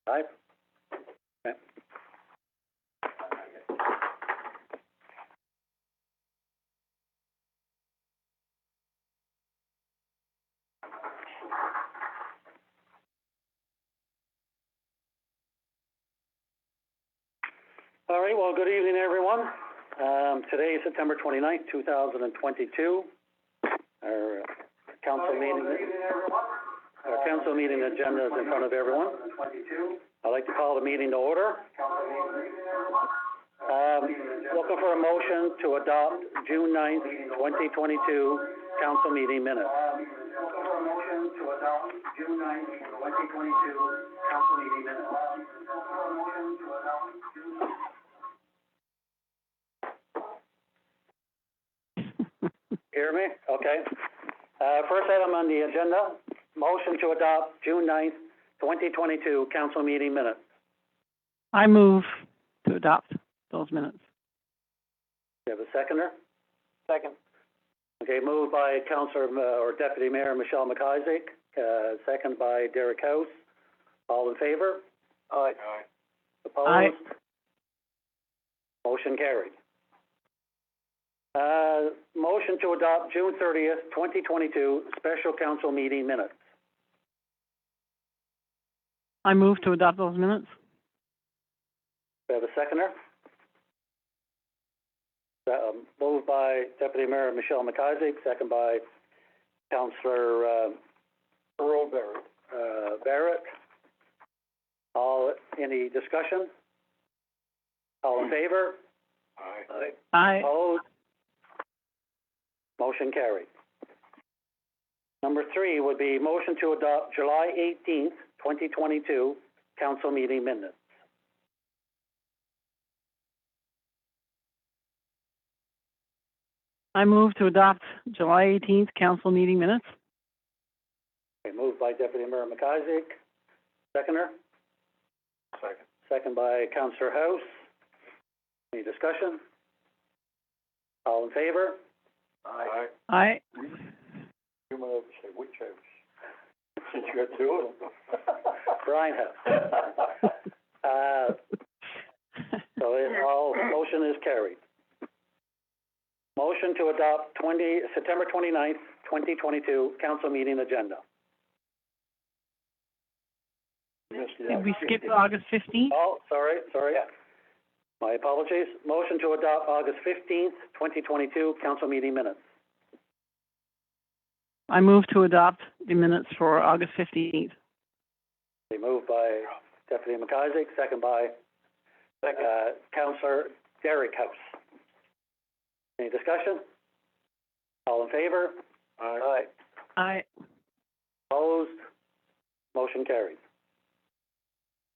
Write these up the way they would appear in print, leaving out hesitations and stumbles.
Aye. Okay. All right, well, good evening, everyone. Today is September 29th, 2022. Our council meeting. Our council meeting agenda is in front of everyone. I'd like to call the meeting to order. Looking for a motion to adopt June 9th, 2022 council meeting minutes. Looking for a motion to adopt June 9th, 2022 council meeting minutes. Hear me? Okay. First item on the agenda, motion to adopt June 9th, 2022 council meeting minutes. I move to adopt those minutes. Do you have a seconder? Second. Okay, moved by Councillor or Deputy Mayor Michelle McIsaac, second by Derek House. All in favor? Aye. Opposed? Aye. Motion carried. Motion to adopt June 30th, 2022 special council meeting minutes. I move to adopt those minutes. Do you have a seconder? Moved by Deputy Mayor Michelle McIsaac, second by Councillor Earl Barrett. Barrett. Any discussion? All in favor? Aye. Aye. Opposed? Motion carried. Number 3 would be motion to adopt July 18th, 2022 council meeting minutes. I move to adopt July 18th council meeting minutes. Okay, moved by Deputy Mayor McIsaac. Seconder? Second. Second by Councillor House. Any discussion? All in favor? Aye. Aye. You might have to say which house, since you got two of them. Brian House. Motion is carried. Motion to adopt September 29th, 2022 council meeting agenda. Did we skip August 15th? Oh, sorry. My apologies. Motion to adopt August 15th, 2022 council meeting minutes. I move to adopt the minutes for August 15th. Moved by Deputy McIsaac, second by Councillor Derek House. Any discussion? All in favor? Aye. Aye. Opposed? Motion carried.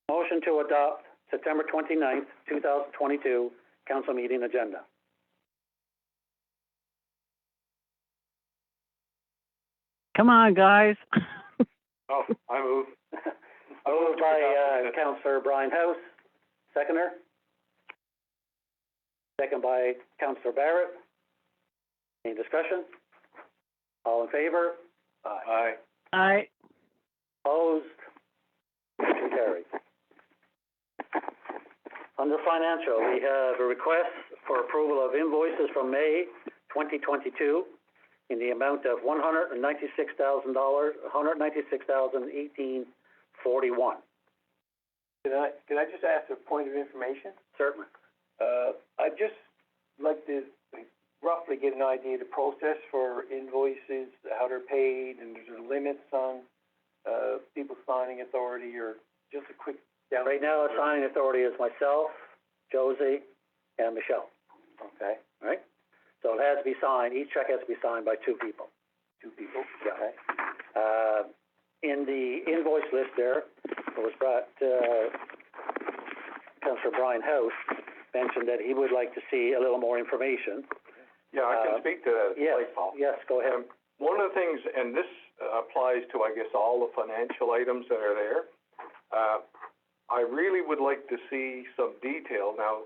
Motion to adopt September 29th, 2022 council meeting agenda. Come on, guys. Oh, I move. Moved by Councillor Brian House. Seconder? Second by Councillor Barrett. Any discussion? All in favor? Aye. Aye. Opposed? Motion carried. Under financial, we have a request for approval of invoices from May 2022 in the amount of $196,000, $196,018.41. Can I just ask a point of information? Certainly. I'd just like to roughly get an idea of the process for invoices, how they're paid, and there's limits on people signing authority, or just a quick down. Right now, the signing authority is myself, Josie, and Michelle. Okay. All right? So it has to be signed, each check has to be signed by 2 people. 2 people? Yeah. Okay. In the invoice list there, it was brought, Councillor Brian House mentioned that he would like to see a little more information. Yeah, I can speak to that, Yes, Paul. yes, go ahead. One of the things, and this applies to, I guess, all the financial items that are there, I really would like to see some detail. Now,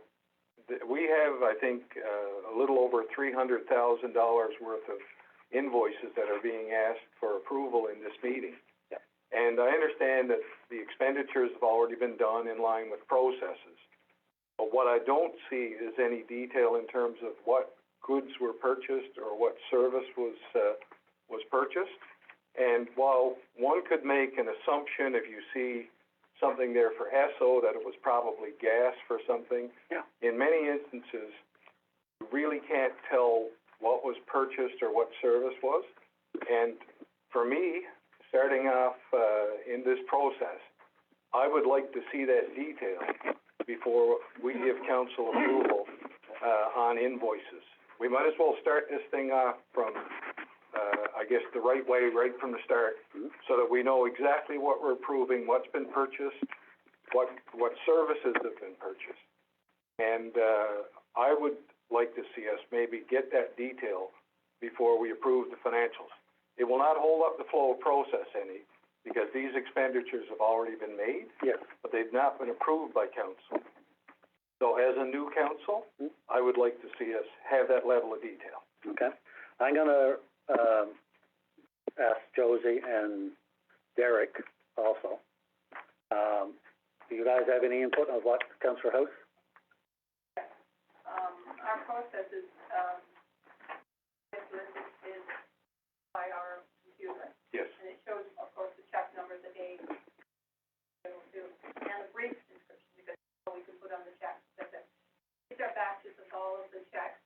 we have, I think, a little over $300,000 worth of invoices that are being asked for approval in this meeting. Yep. And I understand that the expenditures have already been done in line with processes. But what I don't see is any detail in terms of what goods were purchased or what service was purchased. And while one could make an assumption if you see something there for Esso that it was probably gas for something, in many instances, you really can't tell what was purchased or what service was. And for me, starting off in this process, I would like to see that detail before we give council approval on invoices. We might as well start this thing off from, I guess, the right way, right from the start, so that we know exactly what we're approving, what's been purchased, what services have been purchased. And I would like to see us maybe get that detail before we approve the financials. It will not hold up the flow of process any, because these expenditures have already been made, but they've not been approved by council. So as a new council, I would like to see us have that level of detail. Okay. I'm gonna ask Josie and Derek also. Do you guys have any input on what Councillor House? Our process is, is by our computer. Yes. And it shows, of course, the check number, the date, and a brief description, because we can put on the check. These are batches of all of the checks.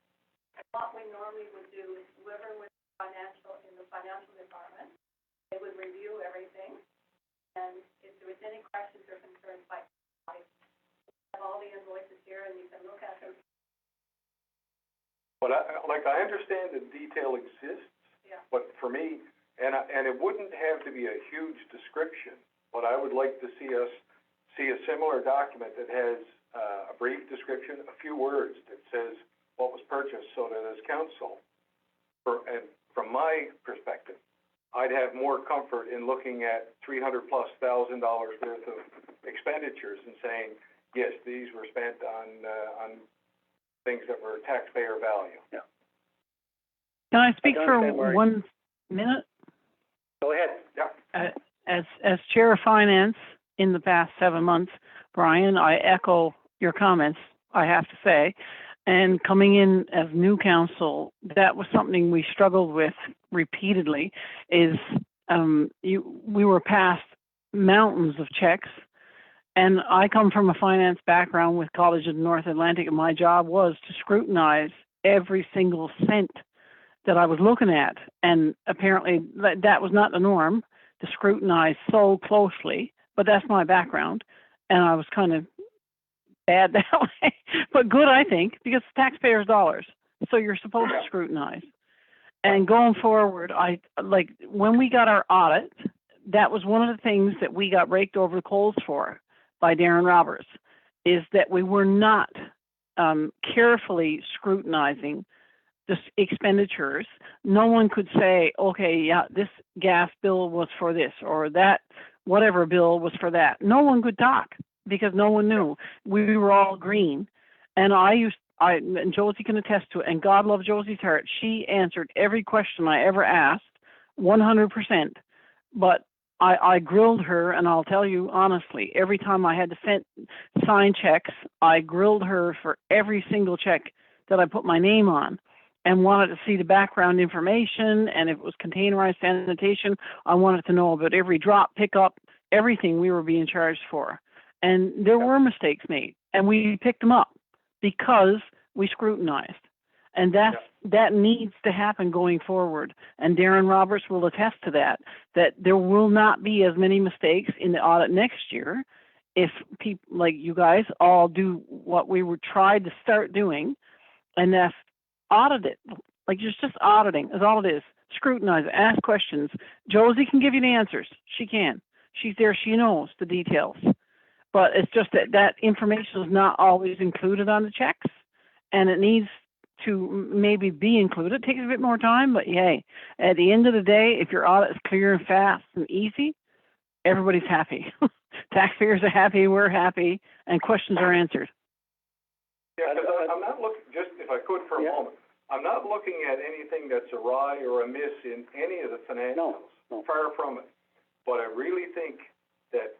And what we normally would do is whoever was in the financial department, they would review everything. And if there was any questions or concerns, like have all the invoices here and you can look at them. But I understand the detail exists, but for me, and it wouldn't have to be a huge description, but I would like to see us see a similar document that has a brief description, a few words that says what was purchased, so that as council, and from my perspective, I'd have more comfort in looking at $300,000+ worth of expenditures and saying, yes, these were spent on things that were taxpayer value. Yeah. Can I speak for 1 minute? Go ahead. Yeah. As Chair of Finance in the past 7 months, Brian, I echo your comments, I have to say. And coming in as new council, that was something we struggled with repeatedly, is we were passed mountains of checks. And I come from a finance background with College of North Atlantic, and my job was to scrutinize every single cent that I was looking at. And apparently that was not the norm, to scrutinize so closely, but that's my background. And I was kind of bad that way, but good, I think, because it's taxpayers' dollars. So you're supposed to scrutinize. And going forward, when we got our audit, that was one of the things that we got raked over the coals for by Darren Roberts, is that we were not carefully scrutinizing the expenditures. No one could say, okay, yeah, this gas bill was for this, or that whatever bill was for that. No one could talk because no one knew. We were all green. And and Josie can attest to it, and God love Josie's heart. She answered every question I ever asked, 100%. But I grilled her, and I'll tell you honestly, every time I had to sign checks, I grilled her for every single check that I put my name on, and wanted to see the background information, and if it was containerized sanitation, I wanted to know about every drop, pickup, everything we were being charged for. And there were mistakes made, and we picked them up because we scrutinized. And that needs to happen going forward. And Darren Roberts will attest to that there will not be as many mistakes in the audit next year if people like you guys all do what we were tried to start doing, and that's audit it. Like just auditing is all it is. Scrutinize it, ask questions. Josie can give you the answers. She can. She's there. She knows the details. But it's just that information is not always included on the checks, and it needs to maybe be included. It takes a bit more time, but hey, at the end of the day, if your audit is clear and fast and easy, everybody's happy. Taxpayers are happy, we're happy, and questions are answered. Yeah, because I'm not looking, just if I could for a moment, I'm not looking at anything that's awry or amiss in any of the financials. No. Far from it. but I really think that,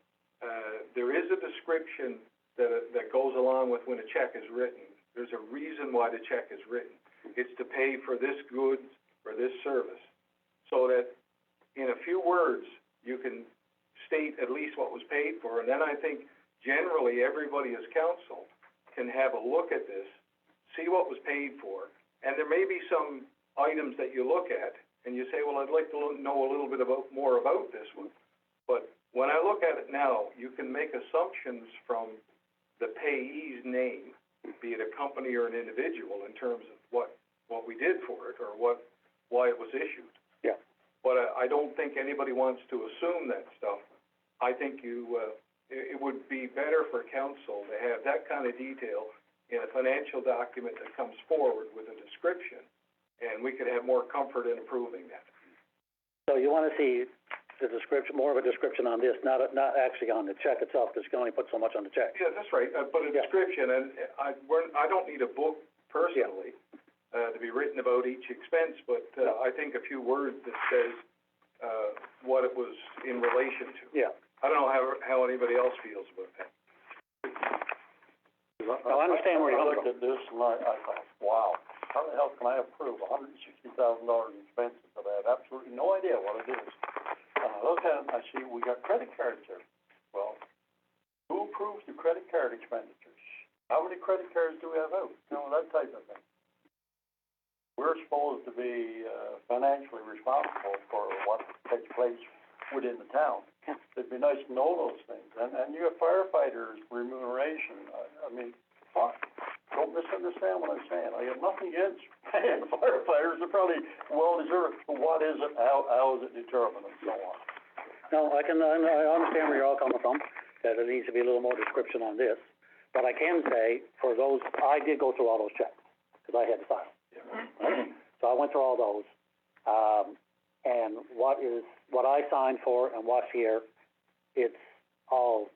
there is a description that goes along with when a check is written. There's a reason why the check is written. It's to pay for this goods or this service, so that in a few words, you can state at least what was paid for, and then I think generally everybody as council can have a look at this, see what was paid for, and there may be some items that you look at and you say, well, I'd like to know a little bit more about this one. But when I look at it now, you can make assumptions from the payee's name, be it a company or an individual, in terms of what we did for it or why it was issued. Yeah. But I don't think anybody wants to assume that stuff. I think it would be better for council to have that kind of detail in a financial document that comes forward with a description, and we could have more comfort in approving that. So you want to see the description, more of a description on this, not actually on the check itself, because you can only put so much on the check. Yeah, that's right, but a description, and I don't need a book personally, to be written about each expense, but, I think a few words that says, what it was in relation to. Yeah. I don't know how anybody else feels about that. I understand where you're I coming looked from. at this and I thought, wow, how the hell can I approve $160,000 in expenses that I have absolutely no idea what it is? And I look at it and I see we got credit cards there. Well, who approves the credit card expenditures? How many credit cards do we have out? You know, that type of thing. We're supposed to be financially responsible for what takes place within the town. It'd be nice to know those things. And you have firefighters' remuneration. I mean, don't misunderstand what I'm saying. I have nothing against paying firefighters. They're probably well-deserved. But what is it? How is it determined and so on? No, I understand where you're all coming from, that there needs to be a little more description on this. But I can say, for those, I did go through all those checks, because I had to file. Right? So I went through all those. And what I signed for and what's here, it's all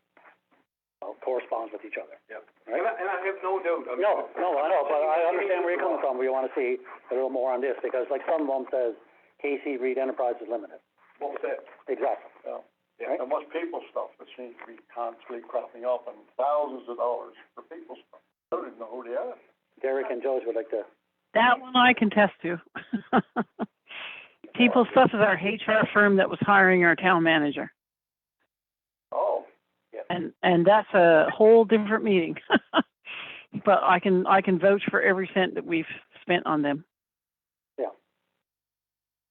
corresponds with each other. Yeah. Right? And I have no doubt. No, I know, but I understand where you're coming from. We want to see a little more on this, because like some of them says, KC Reed Enterprises Limited. What was that? Exactly. Yeah. And what's people stuff that seems to be constantly cropping up, and thousands of dollars for people stuff? I don't even know who they are. Derek and Joe's would like to. That one I can test to. People Stuff is our HR firm that was hiring our town manager. Oh, yeah. And that's a whole different meeting. But I can vouch for every cent that we've spent on them. Yeah.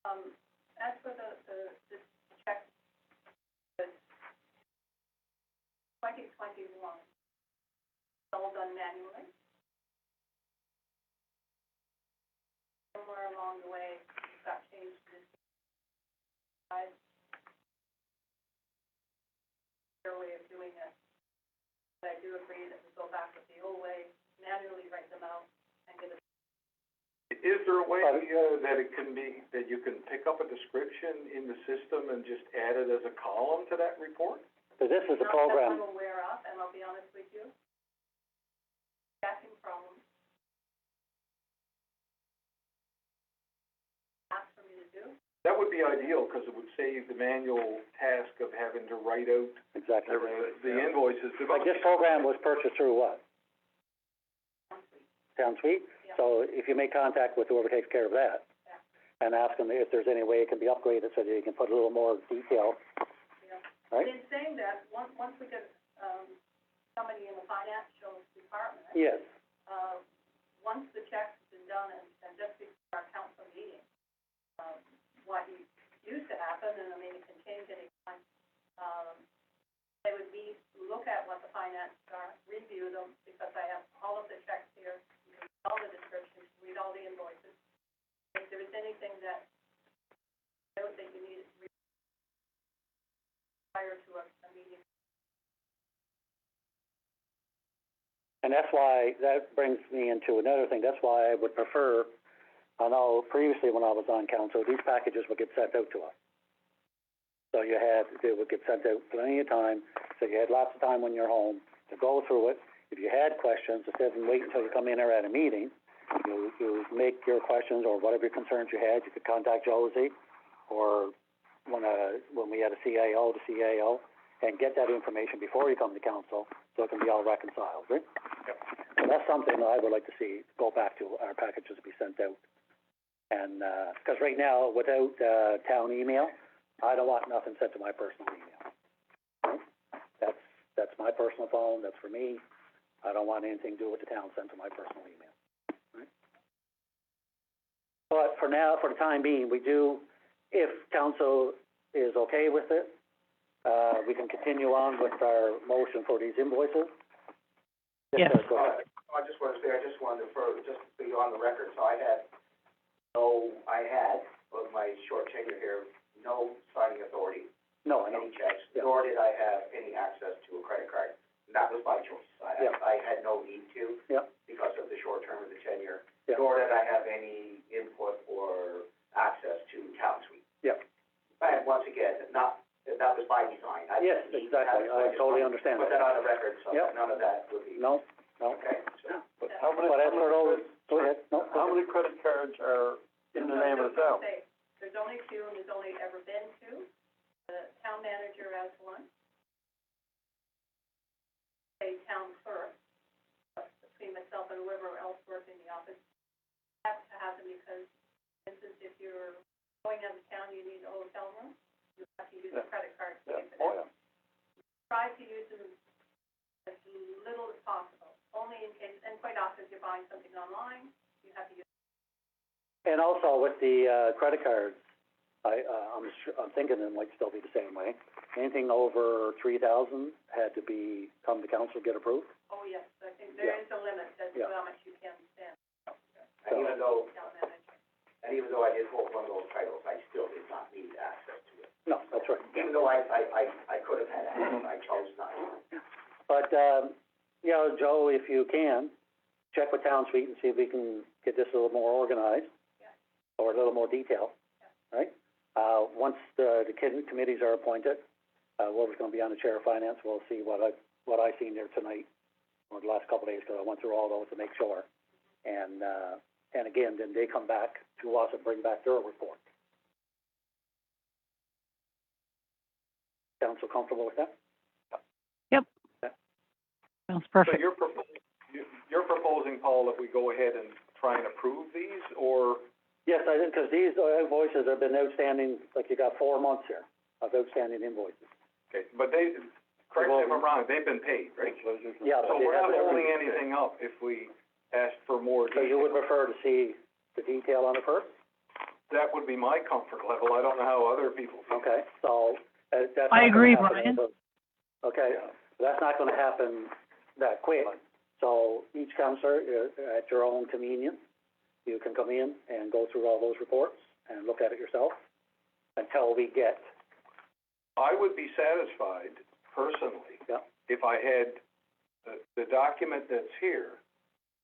As for the check, the 2021, all done manually. Somewhere along the way, it got changed to this their way of doing it. But I do agree that we go back with the old way, manually write them out and get it. Is there a way that it can be, that you can pick up a description in the system and just add it as a column to that report? Because this is a Not program. that I'm aware of, and I'll be honest with you. Staffing problems. Ask for me to do. That would be ideal, because it would save the manual task of having to write out Exactly. the invoices. Like this program was purchased through what? Town Suite? Yeah. So if you make contact with whoever takes care of that, and ask them if there's any way it can be upgraded so that you can put a little more detail, Yeah. right? In saying that, once we get, somebody in the financial department. Yes. Once the check's been done and just before our council meeting, what used to happen, and I mean, it can change any time, they would look at what the finances are, review them, because I have all of the checks here, all the descriptions, read all the invoices. If there is anything that you need prior to a meeting. And that's why, that brings me into another thing, that's why I would prefer, I know previously when I was on council, these packages would get sent out to us. So they would get sent out plenty of time, so you had lots of time when you're home to go through it. If you had questions, instead of waiting until you come in or at a meeting, you make your questions or whatever concerns you had, you could contact Josie or when we had a CAO to CAO, and get that information before you come to council, so it can be all reconciled, right? Yep. And that's something that I would like to see go back to our packages be sent out. And, because right now, without, town email, I don't want nothing sent to my personal email. Right? That's my personal phone, that's for me. I don't want anything to do with the town sent to my personal email. Right? But for now, for the time being, we do, if council is okay with it, we can continue on with our motion for these invoices. Yes. Go ahead. I just want to say, I just wanted to further, just to be on the record, so I had, with my short tenure here, no signing authority, No, I know. any checks, Yeah. nor did I have any access to a credit card. And that was by choice. I had no need to. Yeah. Because of the short term of the tenure. Yeah. Nor did I have any input or access to town suite. Yeah. And once again, that was by design. I Yes, didn't need to exactly. have it, so I just totally wanted to understand put that. that on the record, so Yeah. none of that would be. No. Okay, so. Yeah. But how many, But as for those, go ahead. No, go how ahead. many credit cards are in the name of the town? There's only two, and there's only ever been two. The town manager has one. A town clerk, between myself and whoever else works in the office. Has to happen because, for instance, if you're going out of town, you need a hotel room, you have to use a credit card to Yeah, pay for oh, that. yeah. Try to use them as little as possible, only in case, and quite often if you're buying something online, you have to use. And also with the, credit cards, I'm thinking it might still be the same way. Anything over 3,000 had to come to council, get approved. Oh, yes, I think there is a limit as to Yeah. how much you can spend. And even though, Town manager. I did hold one of those titles, I still did not need access to it. No, that's right. Even though I could have had access, I chose not to. But, you know, Joe, if you can, check with Town Suite and see if we can get this a little more organized. Yeah. Or a little more detail, right? Once the committees are appointed, whoever's gonna be on the chair of finance, we'll see what I seen there tonight, or the last couple of days, because I went through all those to make sure. And again, then they come back to us and bring back their report. Council comfortable with that? Sounds So perfect. you're proposing, Paul, that we go ahead and try and approve these, or? Yes, I did, because these invoices have been outstanding, like you got 4 months here of outstanding invoices. Okay, but correct me if I'm wrong, they've been paid, right? Yeah, So but they we're not have holding anything up if we asked for more So you would detail. prefer to see the detail on it first? That would be my comfort level. I don't know how other people feel. Okay, so, that's not I gonna agree, happen Brian. over- Okay, that's not gonna happen that quick. So each counselor, at your own convenience, you can come in and go through all those reports and look at it yourself until we get, I would be satisfied, personally, Yeah. if I had the document that's here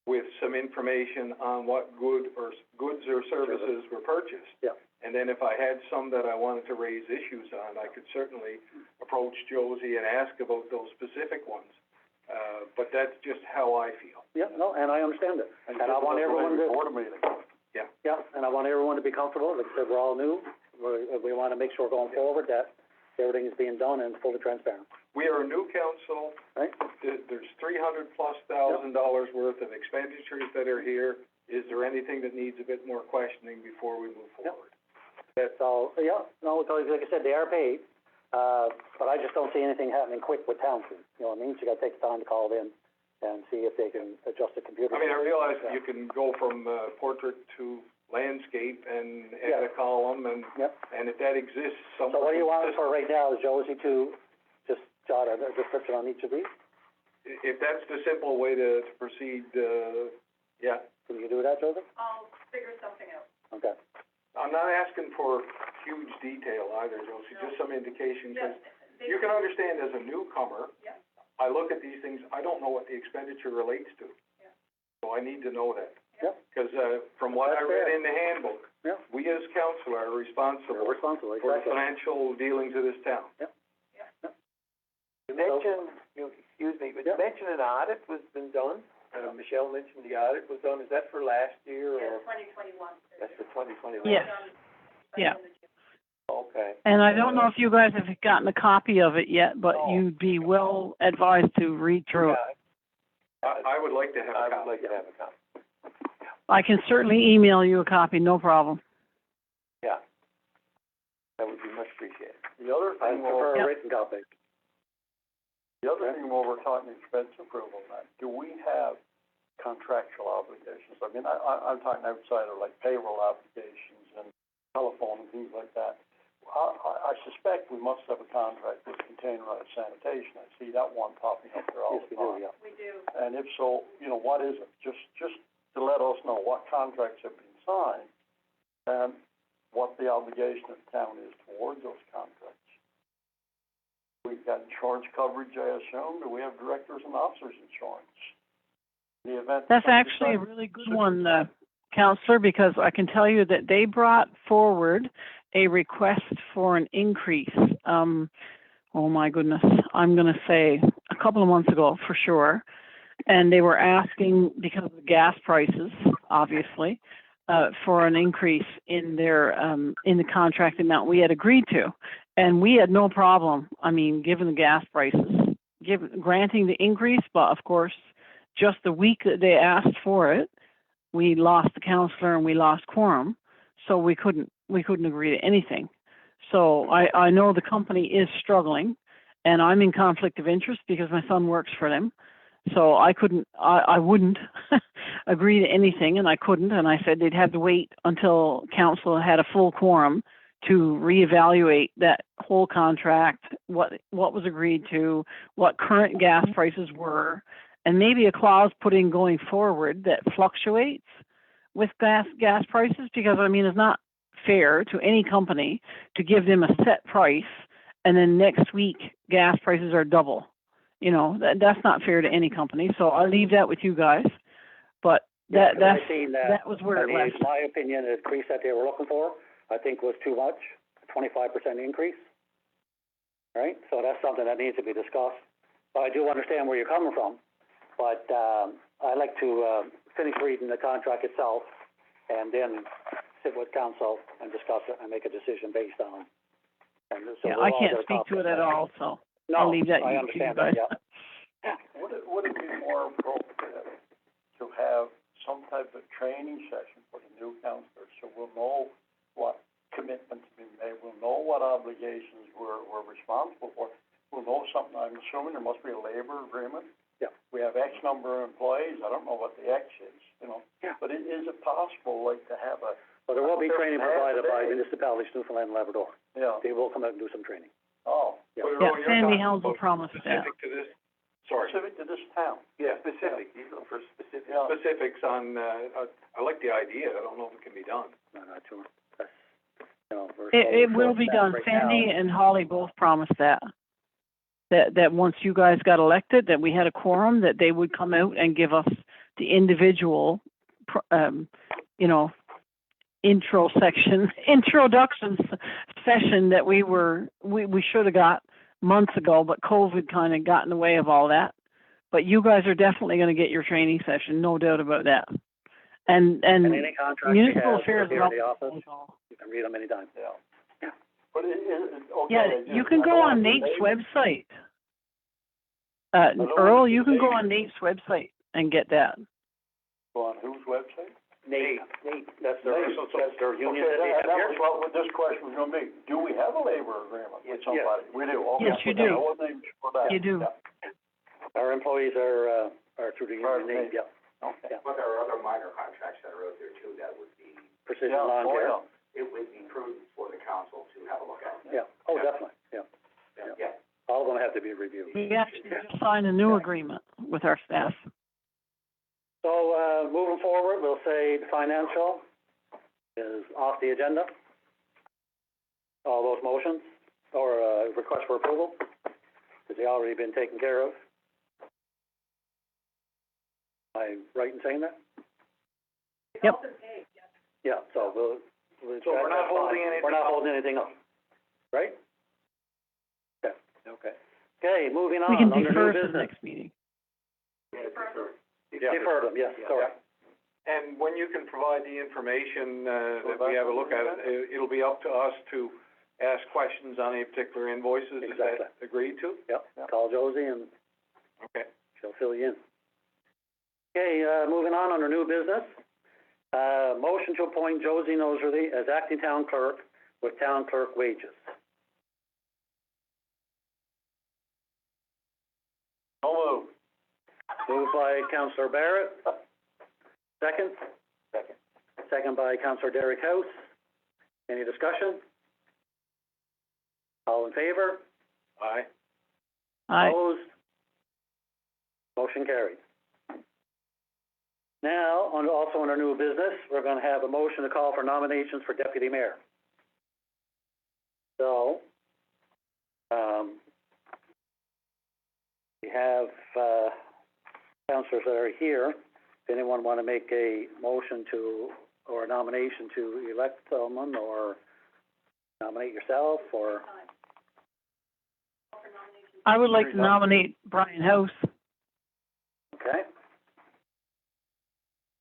with some information on what goods or services were purchased. Yeah. And then if I had some that I wanted to raise issues on, I could certainly approach Josie and ask about those specific ones. But that's just how I feel. yeah, no, and I understand it. And I want everyone to, Board meeting. yeah, and I want everyone to be comfortable. Like I said, we're all new. We wanna make sure going forward that everything is being done and fully transparent, We are a new council. right? There's $300,000+ worth of expenditures that are here. Is there anything that needs a bit more questioning before we move Yep. forward? So, yeah, no, because like I said, they are paid, but I just don't see anything happening quick with Town Suite. You know what I mean? So you gotta take the time to call them and see if they can adjust the computer. I mean, I realize Yeah. you can go from portrait to landscape and add Yeah. a column, and Yep. and if that exists somewhere. So what do you want for right now, is Josie to just jot a description on each of these? If that's the simple way to proceed, yeah. Can you do that, Josie? I'll figure something out. Okay. I'm not asking for huge detail either, Josie, just some indication, because Yes, you can understand as a newcomer, Yeah. I look at these things, I don't know what the expenditure relates to. Yeah. So I need to know that. Yep. Because, from what I That's read fair. in the handbook, Yeah. we as council are You're responsible responsible, for the exactly. financial dealings of this town. You mentioned, excuse me, but Yeah. you mentioned an audit was been done. Michelle mentioned the audit was done. Is that for last year Yeah, or? 2021. That's for 2021? Yes. Yeah. Okay. Okay. And I don't know if you guys have gotten a copy of it yet, but No. you'd be well advised to read through it. I would like to have a I would copy. like to have a copy. I can certainly email you a copy, no problem. Yeah. That would be much appreciated. The other I thing, prefer Yep. a written copy. while we're talking expense approval, Matt, do we have contractual obligations? I mean, I'm talking outside of like payroll obligations and telephone and things like that. I suspect we must have a contract with containerized sanitation. I see that one popping up there all Yes, the we do, time. yeah. We do. And if so, what is it? Just to let us know what contracts have been signed and what the obligation of the town is towards those contracts. We've got insurance coverage, I assume. Do we have directors and officers insurance? In the event. That's actually a really good one, Counselor, because I can tell you that they brought forward a request for an increase. Oh my goodness, I'm going to say a couple of months ago for sure. And they were asking, because of the gas prices, obviously, for an increase in their, in the contract amount we had agreed to. And we had no problem, I mean, given the gas prices, granting the increase, but of course, just the week that they asked for it, we lost the counselor and we lost quorum, so we couldn't agree to anything. So I know the company is struggling, and I'm in conflict of interest because my son works for them. So I wouldn't agree to anything, and I couldn't, and I said they'd have to wait until council had a full quorum to reevaluate that whole contract, what was agreed to, what current gas prices were, and maybe a clause put in going forward that fluctuates with gas prices, because I mean, it's not fair to any company to give them a set price and then next week gas prices are double. You know, that's not fair to any company. So I'll leave that with you guys. But that was where it left. My opinion, the increase that they were looking for, I think was too much, 25% increase. Right? So that's something that needs to be discussed. But I do understand where you're coming from. But I'd like to finish reading the contract itself and then sit with council and discuss it and make a decision based on. And so yeah, I can't speak to it at all, so I'll leave that I to understand you guys. that, yeah. Would it be more appropriate to have some type of training session for the new counselors, so we'll know what commitments have been made, we'll know what obligations we're responsible for, we'll know something, I'm assuming there must be a labor agreement. Yeah. We have X number of employees, I don't know what the X is, Yeah. but is it possible, like, to have a... Well, there will be training provided by Half a day. municipalities, Newfoundland and Labrador. Yeah. They will come out and do some training. Oh. Yeah. But Yeah, you're Sandy talking Helms will about promise that. Specific to this, sorry. Specific to this town. Yeah, specific, you look for specific, Yeah. specifics on, I like the idea, I don't know if it can be done. No, not sure. That's, we're It will be done. right Sandy now. and Holly both promised that once you guys got elected, that we had a quorum, that they would come out and give us the individual, introduction session that we should have got months ago, but COVID kind of got in the way of all that. But you guys are definitely going to get your training session, no doubt about that. And any contract municipal we have affairs here is in the up. office, you can read them anytime. Yeah. But okay. Yeah, you can go on Nate's website. Earl, you can go on Nate's website and get that. Go on whose website? Nate, that's their union Okay, that they have that here. was what this question was gonna be. Do we have a labor agreement with somebody? We do, okay. Yes, you do. I wasn't even sure of that. You do. Yeah. Our employees are through the Part union, of Nate, Nate. yeah. Okay. Yeah. But there are other minor contracts that are out there too that would be, Precision Yeah, lawn oh, care. yeah. it would be prudent for the council to have a look at. Yeah, oh, definitely, yeah. Yeah. All of them have to be reviewed. We actually just signed a new agreement with our staff. So, moving forward, we'll say the financial is off the agenda. All those motions, or, request for approval, has they already been taken care of? Am I right in saying that? Yep. Yeah, so we'll. So we're not holding anything We're not up? holding anything up, right? Okay. Okay. Okay, moving on, We can under defer new to the business. next meeting. Defer them, yes, correct. And when you can provide the information, that we have a look at it, it'll be up to us to ask questions on any particular invoices, is that Exactly. agreed to? Yep, call Josie and Okay. she'll fill you in. Okay, moving on under new business. Motion to appoint Josie Noseworthy as acting town clerk with town clerk wages. So moved. Moved by Councillor Barrett. Second? Second. Second by Councillor Derek House. Any discussion? All in favor? Aye. Aye. Opposed? Motion carried. Now, also under new business, we're gonna have a motion to call for nominations for deputy mayor. So, we have, councillors that are here. If anyone wanna make a motion to, or a nomination to elect someone, or nominate yourself, or, I would like to nominate Brian House. okay?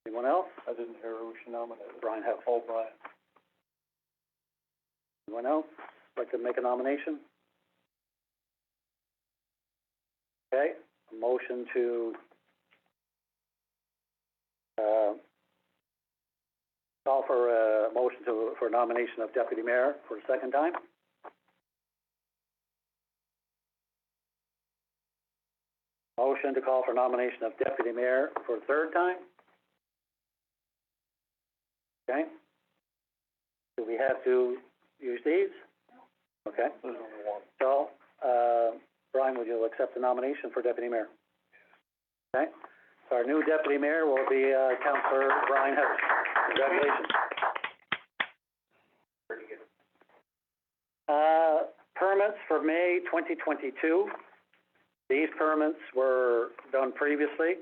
Anyone else? I didn't hear who she nominated. Brian House. Oh, Brian. Anyone else like to make a nomination? Okay, a motion to, call for a motion for nomination of deputy mayor for the second time. Motion to call for nomination of deputy mayor for the third time. Okay. Do we have to use these? Okay. There's only one. So, Brian, would you accept the nomination for deputy mayor? Okay. So our new deputy mayor will be, Councillor Brian House. Congratulations. Pretty good. Permits for May 2022. These permits were done previously.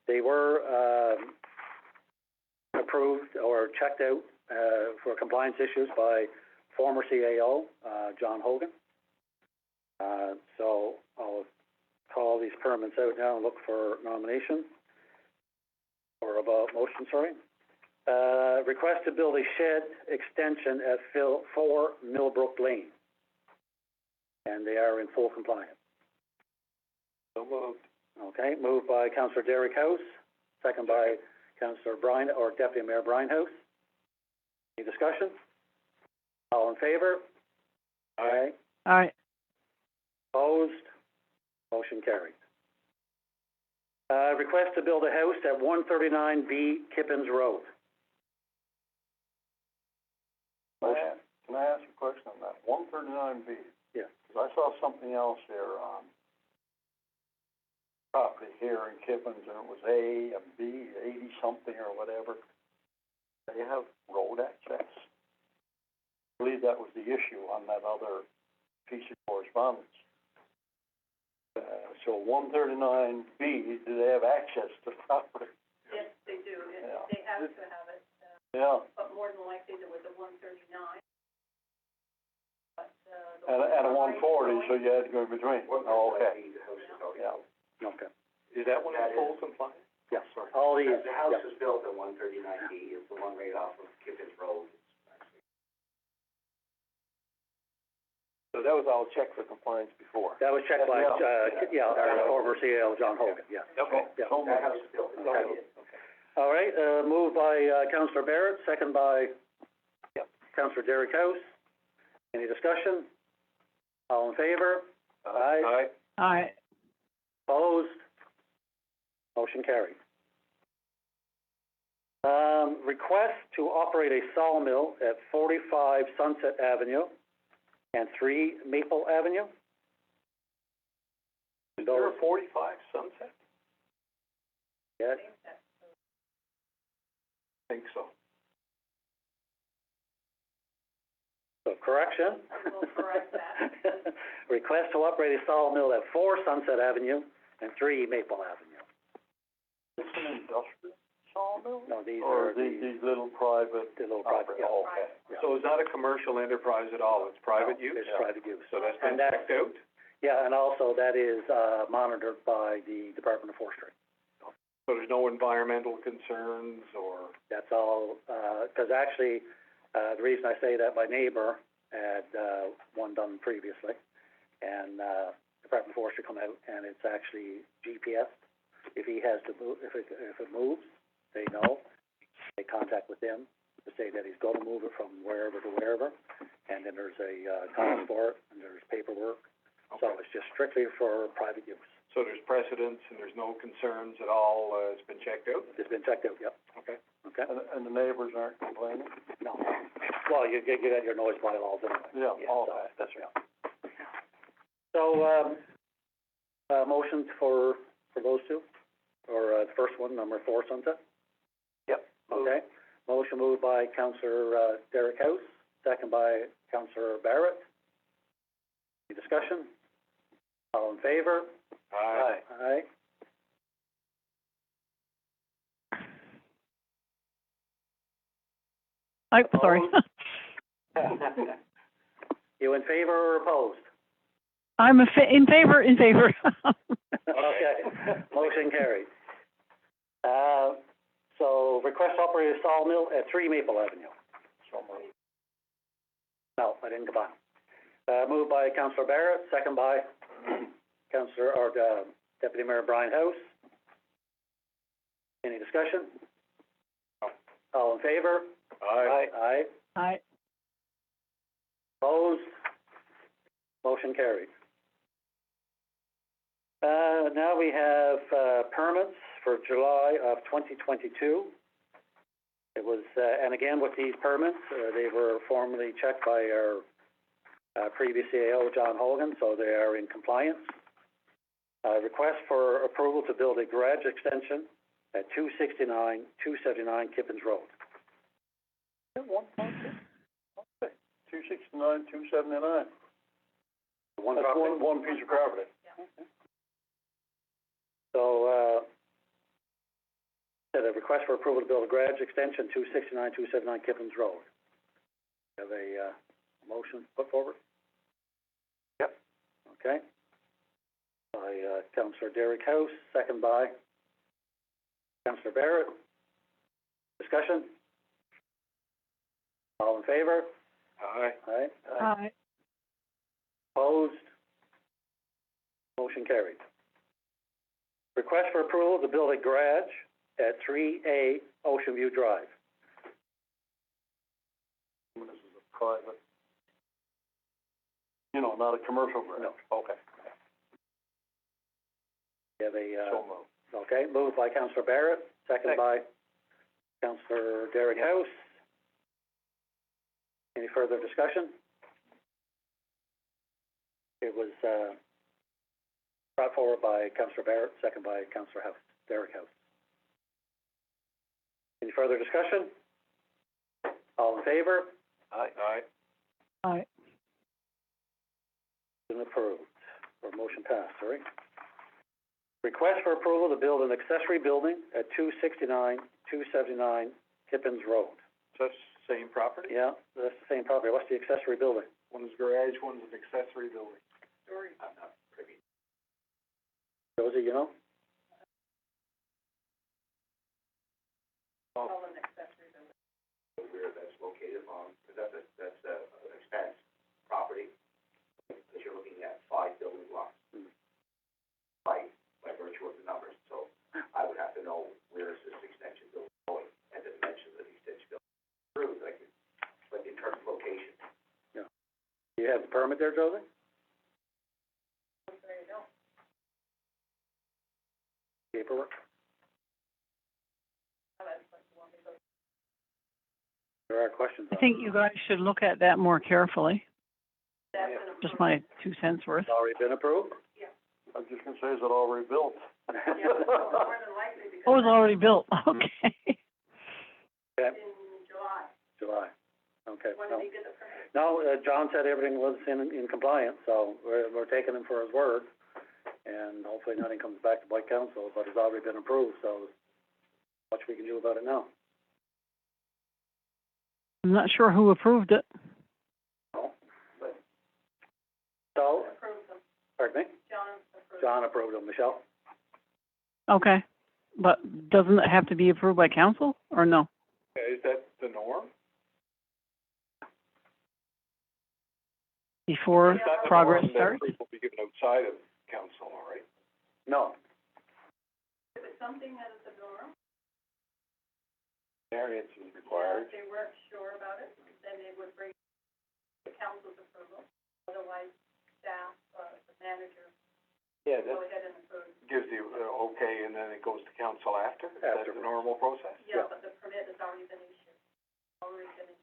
They were, approved or checked out, for compliance issues by former CAO, John Hogan. So I'll call these permits out now and look for nomination, or about motion, sorry. Request to build a shed extension at 4 Millbrook Lane. And they are in full compliance. So moved. Okay, moved by Councillor Derek House, second by Councillor Brian, or Deputy Mayor Brian House. Any discussion? All in favor? Aye. Aye. Opposed? Motion carried. Request to build a house at 139B Kippens Road. Can I ask a question on that? 139B? Yeah. Because I saw something else here on property here in Kippens, and it was A and B, 80-something or whatever. They have road access. I believe that was the issue on that other piece of correspondence. So 139B, do they have access to property? Yes, they do, Yeah. they have to have it, Yeah. but more than likely there was a 139. But, the And a 140, so you had to go in between. Oh, okay. The house is out. Yeah. Okay. Is that one That in full is- compliance? Yes. All these, The house yeah. is built at 139D, is the one right off of Kippens Road. So that was all checked for compliance before. That was checked by, Yeah. our former CAO, John Hogan, yeah. Okay. Yeah. So That house is built in Okay. All right, moved by, Councillor Barrett, second by, Councillor Derek House. Any discussion? All in favor? Aye. Aye. Aye. Opposed? Motion carried. Request to operate a sawmill at 45 Sunset Avenue and 3 Maple Avenue. Is there a 45 Sunset? Yes, I think so. so correction. We'll correct that. Request to operate a sawmill at 4 Sunset Avenue and 3 Maple Avenue. It's an industrial sawmill? No, these Or are these little private? the little private, yeah. Oh, okay. Yeah. So it's not a commercial enterprise at all, it's private use? It's private use. So that's been And that- checked out? Yeah, and also that is, monitored by the Department of Forestry. So there's no environmental concerns or? That's all, 'cause actually, the reason I say that, my neighbor, had, one done previously, and, Department of Forestry come out, and it's actually GPS. If he has to move, if it moves, they know, they contact with him to say that he's gonna move it from wherever to wherever, and then there's a, cost for it, and there's paperwork. So it's just strictly for private use. So there's precedence and there's no concerns at all, it's been checked out? It's been checked out, yep. Okay. Okay? And the neighbors aren't complaining? No. Well, you got your noise bylaws anyway. Yeah, all so, that, that's right. So, motion for those two, or, the first one, number 4, Sunset? Yep. Okay. Motion moved by Councillor, Derek House, second by Councillor Barrett. Any discussion? All in favor? Aye. Aye. Sorry. You in favor or opposed? I'm in favor. Okay, motion carried. So request to operate a sawmill at 3 Maple Avenue. So moved. No, I didn't combine. Moved by Councillor Barrett, second by Deputy Mayor Brian House. Any discussion? All in favor? Aye. Aye. Aye. Opposed? Motion carried. Now we have, permits for July of 2022. It was, and again, with these permits, they were formally checked by our, previous CAO, John Hogan, so they are in compliance. Request for approval to build a garage extension at 269 Kippens Road. 269, 279. One That's property. one piece of property. So, said a request for approval to build a garage extension, 269 Kippens Road. Have a, motion put forward? Yep. Okay. By, Councillor Derek House, second by Councillor Barrett. Discussion? All in favor? Aye. Aye. Aye. Opposed? Motion carried. Request for approval to build a garage at 3A Ocean View Drive. This is a private, not a commercial garage. No. Okay. You have a, So moved. okay, moved by Councillor Barrett, second by Councillor Derek House. Any further discussion? It was, brought forward by Councillor Barrett, second by Councillor House, Derek House. Any further discussion? All in favor? Aye. Aye. Aye. Been approved, or motion passed, sorry. Request for approval to build an accessory building at 279 Kippens Road. So that's the same property? Yeah, that's the same property. What's the accessory building? One's garage, one's an accessory building. I'm not privy Rosie, you know? to where that's located on, because that's an expense property, because you're looking at 5 building blocks. By virtue of the numbers, so I would have to know where is this extension building going, and the dimensions of the extension building. True, but in terms of location. Yeah. Do you have the permit there, Josie? Paperwork? There are questions I on think it. you guys should look at that more carefully. Just my 2 cents worth. It's already been approved? I was just gonna say, is it already built? Oh, it's already built. Okay. Okay. July. Okay. No, John said everything was in compliance, so we're taking him for his word. And hopefully nothing comes back to White Council, but it's already been approved, so much we can do about it now. I'm not sure who approved it. So, pardon me? John approved them. Michelle? Okay. But doesn't it have to be approved by council or no? Is that the norm? before progress That starts? proof will be given outside of council, all right? No, If it's something that is a norm, Variance is if required. they weren't sure about it, then they would bring the council's approval. Otherwise, staff, the manager, Yeah, go that's, ahead and approve. Gives the, okay, and then it goes to council after? Is that the Afterwards. normal process? Yeah, but the permit has already been issued. Already been issued.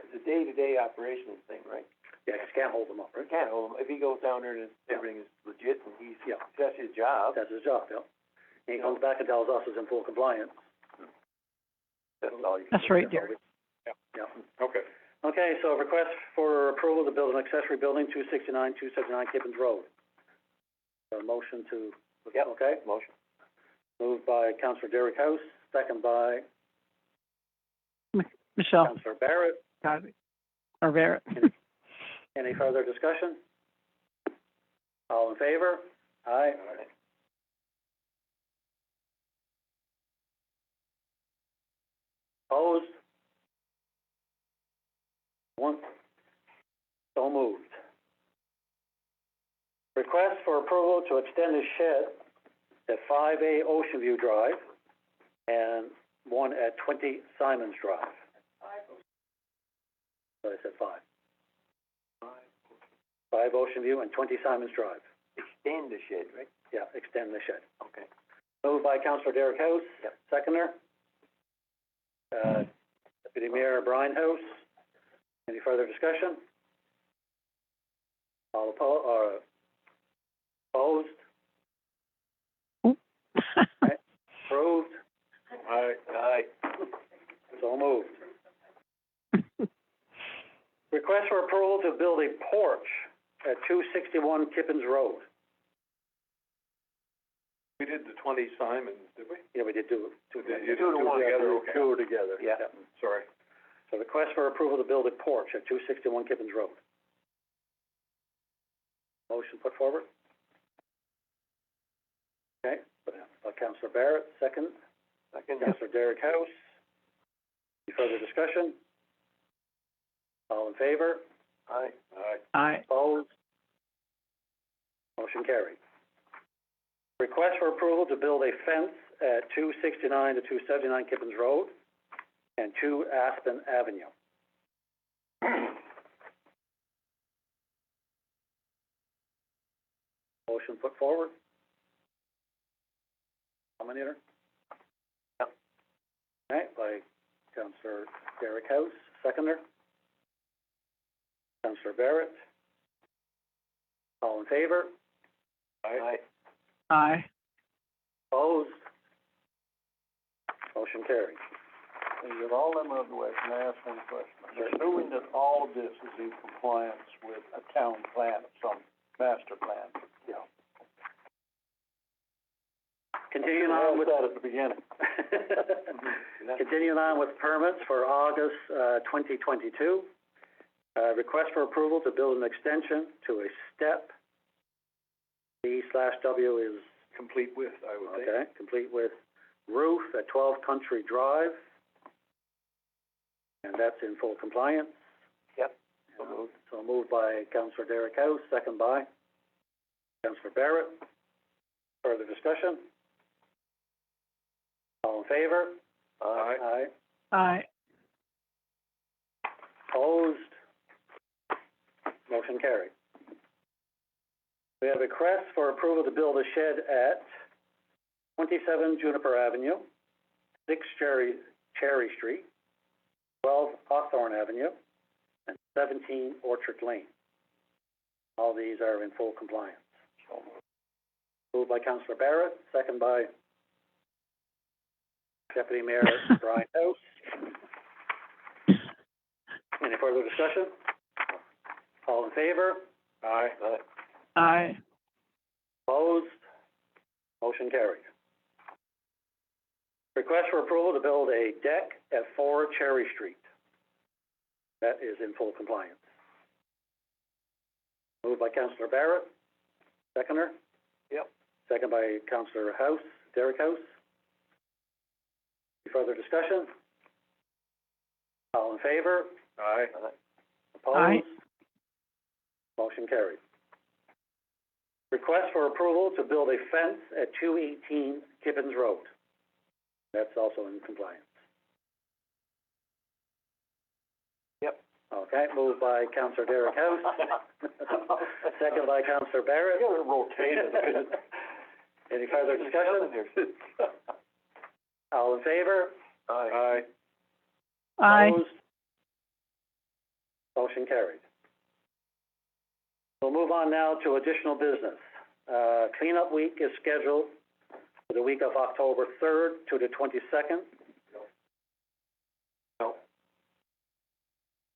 it's a day-to-day operations thing, right? yeah, 'cause you can't hold them up, You right? can't hold him, if he goes down there and Yeah. everything is legit and he's, Yeah. that's his job, That's his job, yeah. And he comes back and tells us it's in full compliance. that's all you can do. That's right, Derek. Yeah. Okay. Okay, so request for approval to build an accessory building, 279 Kippens Road. A motion to, Yep. okay? Motion. Moved by Councillor Derek House, second by Michelle, Councillor Barrett. got it. Or Barrett. Any further discussion? All in favor? Aye. Opposed? One. So moved. Request for approval to extend the shed at 5A Ocean View Drive and one at 20 Simons Drive. So I said 5. 5 Ocean View and 20 Simons Drive. Extend the shed, right? Yeah, extend the shed. Okay. Moved by Councillor Derek House. Yep. Seconder. Deputy Mayor Brian House. Any further discussion? All opposed? Oop. Approved? Aye. So moved. Request for approval to build a porch at 261 Kippens Road. We did the 20 Simons, did we? Yeah, we did do two. You did two together, okay. Two together. Yeah. Sorry. So request for approval to build a porch at 261 Kippens Road. Motion put forward. Okay, by Councillor Barrett, second. Second. Councillor Derek House. Any further discussion? All in favor? Aye. Aye. Aye. Opposed? Motion carried. Request for approval to build a fence at 269 to 279 Kippens Road and 2 Aspen Avenue. Motion put forward. Nominator? Yep. Okay, by Councillor Derek House, seconder. Councillor Barrett. All in favor? Aye. Aye. Opposed? Motion carried. With all them out of the way, can I ask one question? Assuming that all of this is in compliance with a town plan, some master plan. Yeah. Continuing on with that at the beginning. Continuing on with permits for August, 2022. Request for approval to build an extension to a step. B/W is, Complete with, I would think. okay, complete with roof at 12 Country Drive. And that's in full compliance. Yep. So moved. So moved by Councillor Derek House, second by Councillor Barrett. Further discussion? All in favor? Aye. Aye. Aye. Opposed? Motion carried. We have a request for approval to build a shed at 27 Juniper Avenue, 6 Cherry Street, 12 Hawthorne Avenue, and 17 Orchard Lane. All these are in full compliance. Moved by Councillor Barrett, second by Deputy Mayor Brian House. Any further discussion? All in favor? Aye. Aye. Opposed? Motion carried. Request for approval to build a deck at 4 Cherry Street. That is in full compliance. Moved by Councillor Barrett. Seconder? Yep. Second by Councillor House, Derek House. Any further discussion? All in favor? Aye. Opposed? Aye. Motion carried. Request for approval to build a fence at 218 Kippens Road. That's also in compliance. Yep. Okay, moved by Councillor Derek House. Second by Councillor Barrett. You gotta rotate it a bit. Any further discussion? All in favor? Aye. Aye. Opposed? Motion carried. We'll move on now to additional business. Cleanup week is scheduled for the week of October 3rd to the 22nd. No.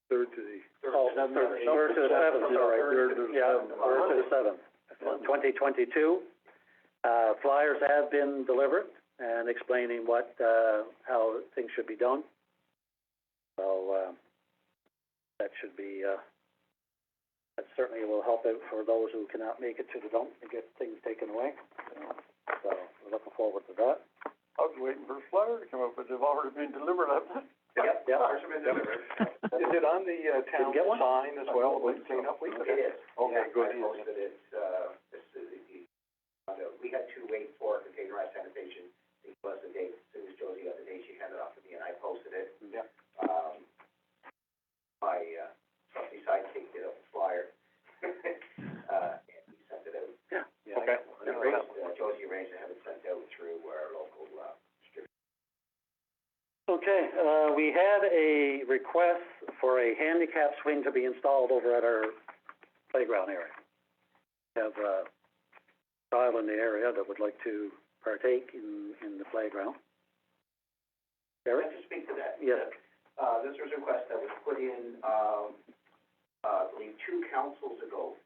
Third to the. Third to the 7th, sorry. Third to the Yeah, seventh. 3rd to the 7th, 2022. Flyers have been delivered and explaining how things should be done. So, that should be, that certainly will help out for those who cannot make it to the dump and get things taken away. So, we're looking forward to that. I was waiting for a flyer to come up, but they've already been delivered, haven't they? Yep, yep. Flyers have been delivered. Is it on the, town get one? sign as well, with cleanup week? It is. Okay, Yeah, good. I posted it, we had to wait for containerized sanitation, it was the date, as soon as Josie got the date, she handed it off to me, and I posted it. Yeah. My, trustee sidekick did a flyer, and he sent it out. Yeah. Okay. Josie arranged to have it sent out through our local, distributor. Okay, we had a request for a handicap swing to be installed over at our playground area. We have a child in the area that would like to partake in the playground. Eric? I'd like to speak to that. Yes. This was a request that was put in, I believe, 2 councils ago,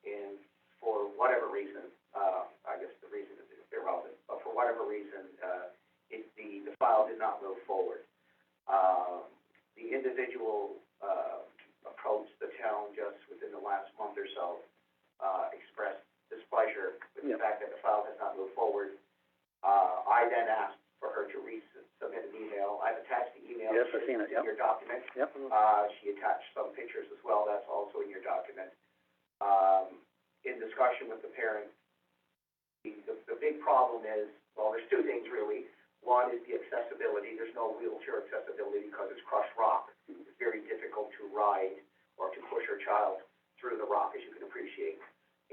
and for whatever reason, I guess the reason is irrelevant, but for whatever reason, the file did not move forward. The individual, approached the town just within the last month or so, expressed displeasure with the fact that the file has not moved forward. I then asked for her to resubmit an email. I've attached the email. Yes, I've seen it, yep. In your document. Yep. She attached some pictures as well, that's also in your document. In discussion with the parent, the big problem is, well, there's 2 things really. One is the accessibility. There's no wheelchair accessibility because it's crushed rock. It's very difficult to ride or to push your child through the rock, as you can appreciate.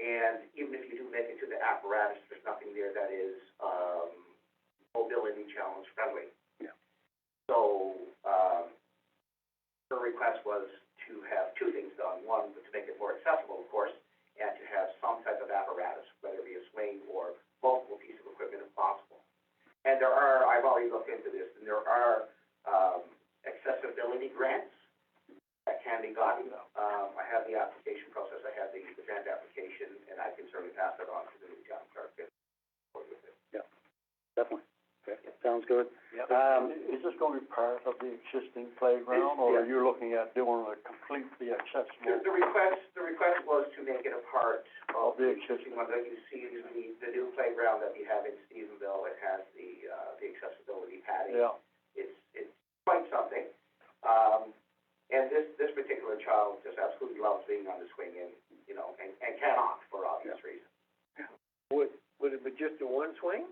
And even if you do make it to the apparatus, there's nothing there that is, mobility challenge friendly. Yeah. So, her request was to have 2 things done. One, to make it more accessible, of course, and to have some type of apparatus, whether it be a swing or multiple pieces of equipment if possible. And there are, I've already looked into this, and there are, accessibility grants that can be gotten. I have the application process, I have the grant application, and I can certainly pass that on to the new town clerk. Yeah, definitely. Okay, sounds good. Yep. Is this gonna be part of the existing playground, or are you looking at doing a completely accessible? The request was to make it a part Of the existing. one that you see is the new playground that we have in Stephenville. It has the accessibility padding. Yeah. It's quite something. And this particular child just absolutely loves being on the swing and, and cannot for obvious reasons. Would it be just a 1 swing?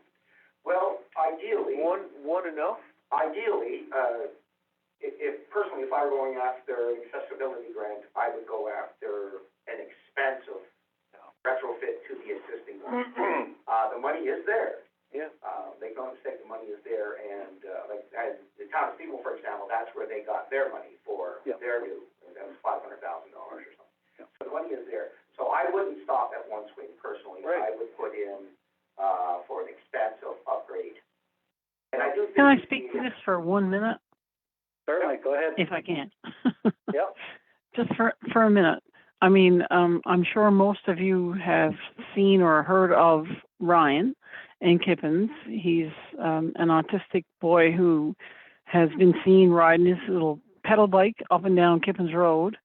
Well, ideally. One enough? Ideally, if I were going after an accessibility grant, I would go after an expensive retrofit to the existing one. The money is there. Yeah. Make no mistake, the money is there, and, the town of Stevens, for example, that's where they got their money for their new, that was $500,000 or something. Yeah. So the money is there. So I wouldn't stop at 1 swing personally. Right. I would put in, for an expensive upgrade. And I do think. Can I speak to this for 1 minute, Certainly, go ahead. if I can? Yep. Just for a minute. I mean, I'm sure most of you have seen or heard of Ryan in Kippens. He's an autistic boy who has been seen riding his little pedal bike up and down Kippens Road,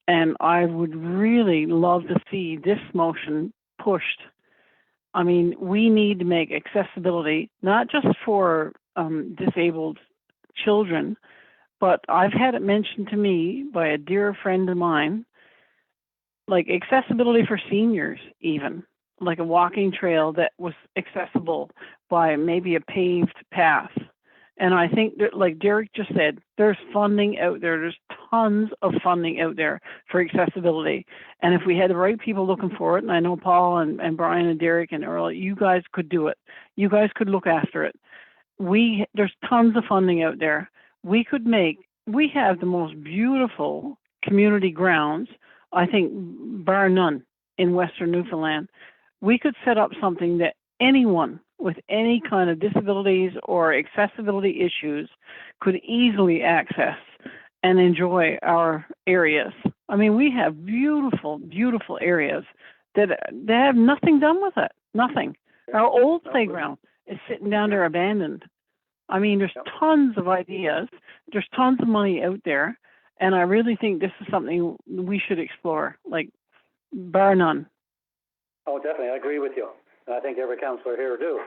and I would really love to see this motion pushed. I mean, we need to make accessibility not just for disabled children, but I've had it mentioned to me by a dear friend of mine like accessibility for seniors, even like a walking trail that was accessible by maybe a paved path. And I think that, like Derek just said, there's funding out there. There's tons of funding out there for accessibility. And if we had the right people looking for it, and I know Paul and Brian and Derek and Earl, you guys could do it. You guys could look after it. There's tons of funding out there. We have the most beautiful community grounds, I think, bar none, in Western Newfoundland. We could set up something that anyone with any kind of disabilities or accessibility issues could easily access and enjoy our areas. I mean, we have beautiful, beautiful areas that they have nothing done with it. Nothing. Our old playground is sitting down there abandoned. I mean, there's tons of ideas. There's tons of money out there. And I really think this is something we should explore, like, bar none. Oh, definitely, I agree with you. And I think every councillor here do.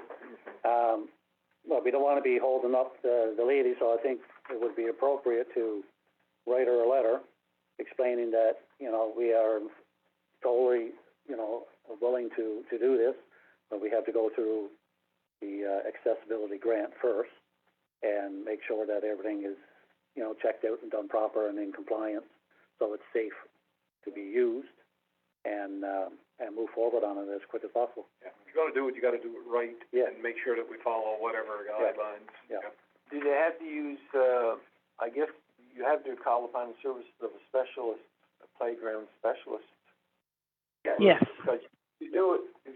Well, we don't want to be holding up the lady, so I think it would be appropriate to write her a letter explaining that, you know, we are totally, you know, willing to do this, but we have to go through the accessibility grant first and make sure that everything is, you know, checked out and done proper and in compliance, so it's safe to be used, and move forward on it as quick as possible. Yeah, if you're gonna do it, you gotta do it right. Yeah. And make sure that we follow whatever guidelines. Yeah. Do they have to use, I guess you have to call upon the services of a specialist, a playground specialist? Yes. Because if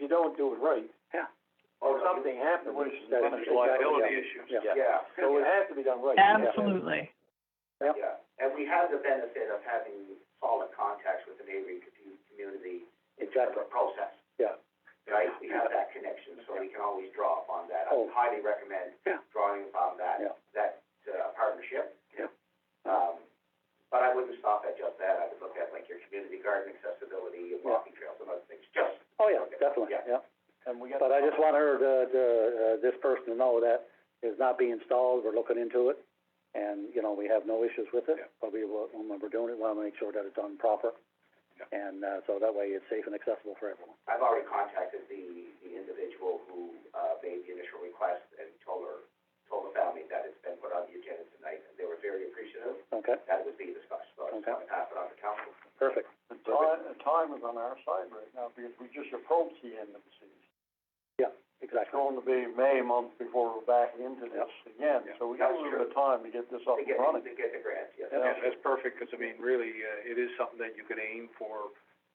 you don't do it right. Yeah. Or something happens. That There's is liability exactly, issues. Yeah. Yeah. So it has to be done right. Absolutely. Yeah. Yeah, and we have the benefit of having solid contacts with the neighboring community in terms of process, Yeah. right? We have that connection, so we can always draw upon that. I Oh. highly recommend Yeah. drawing upon that, Yeah. partnership. Yeah. But I wouldn't stop at just that. I would look at like your community garden accessibility and walking trails and other things, just. Oh, yeah, definitely, yeah. And we got. But I just want her this person to know that it's not being installed, we're looking into it, and, you know, we have no issues with it. Yeah. But when we're doing it, we want to make sure that it's done proper. Yeah. And, so that way it's safe and accessible for everyone. I've already contacted the individual who, made the initial request and told the family that it's been put on the agenda tonight, and they were very appreciative. Okay, That was being discussed, so I just Okay. want to pass it on to council. perfect. The time is on our side right now, because we just approached the end of the season. Yeah, It's exactly. going to be May month before we're back into this again, Yeah. so we got a little bit of time to get this up To and running. get the grant, yes. Yeah, that's perfect, 'cause I mean, really, it is something that you can aim for,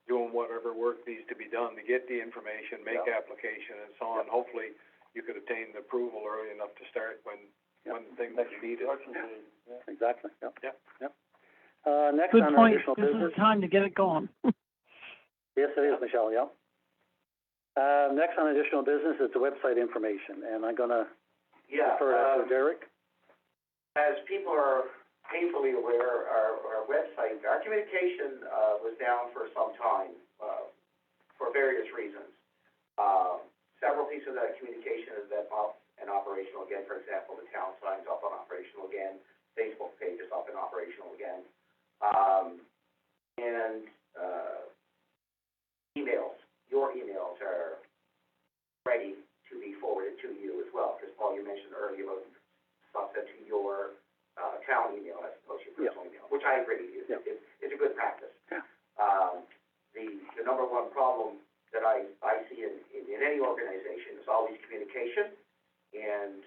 doing whatever work needs to be done to get the information, make application and so on. Hopefully, you could obtain the approval early enough to start when things are needed. Exactly, yep. Yep. Yep. Next Good on our point. additional This is business. the time to get it going. Yes, it is, Michelle, yeah. Next on additional business is the website information, and I'm gonna Yeah, refer that to Derek. as people are painfully aware, our website, our communication, was down for some time, for various reasons. Several pieces of that communication has been up and operational again. For example, the town sign's up and operational again, Facebook page is up and operational again. And, emails, your emails are ready to be forwarded to you as well, because Paul, you mentioned earlier about stuff sent to your, town email as opposed to your personal email, which I agree, it's a good practice. Yeah. The number one problem that I see in any organization is always communication, and,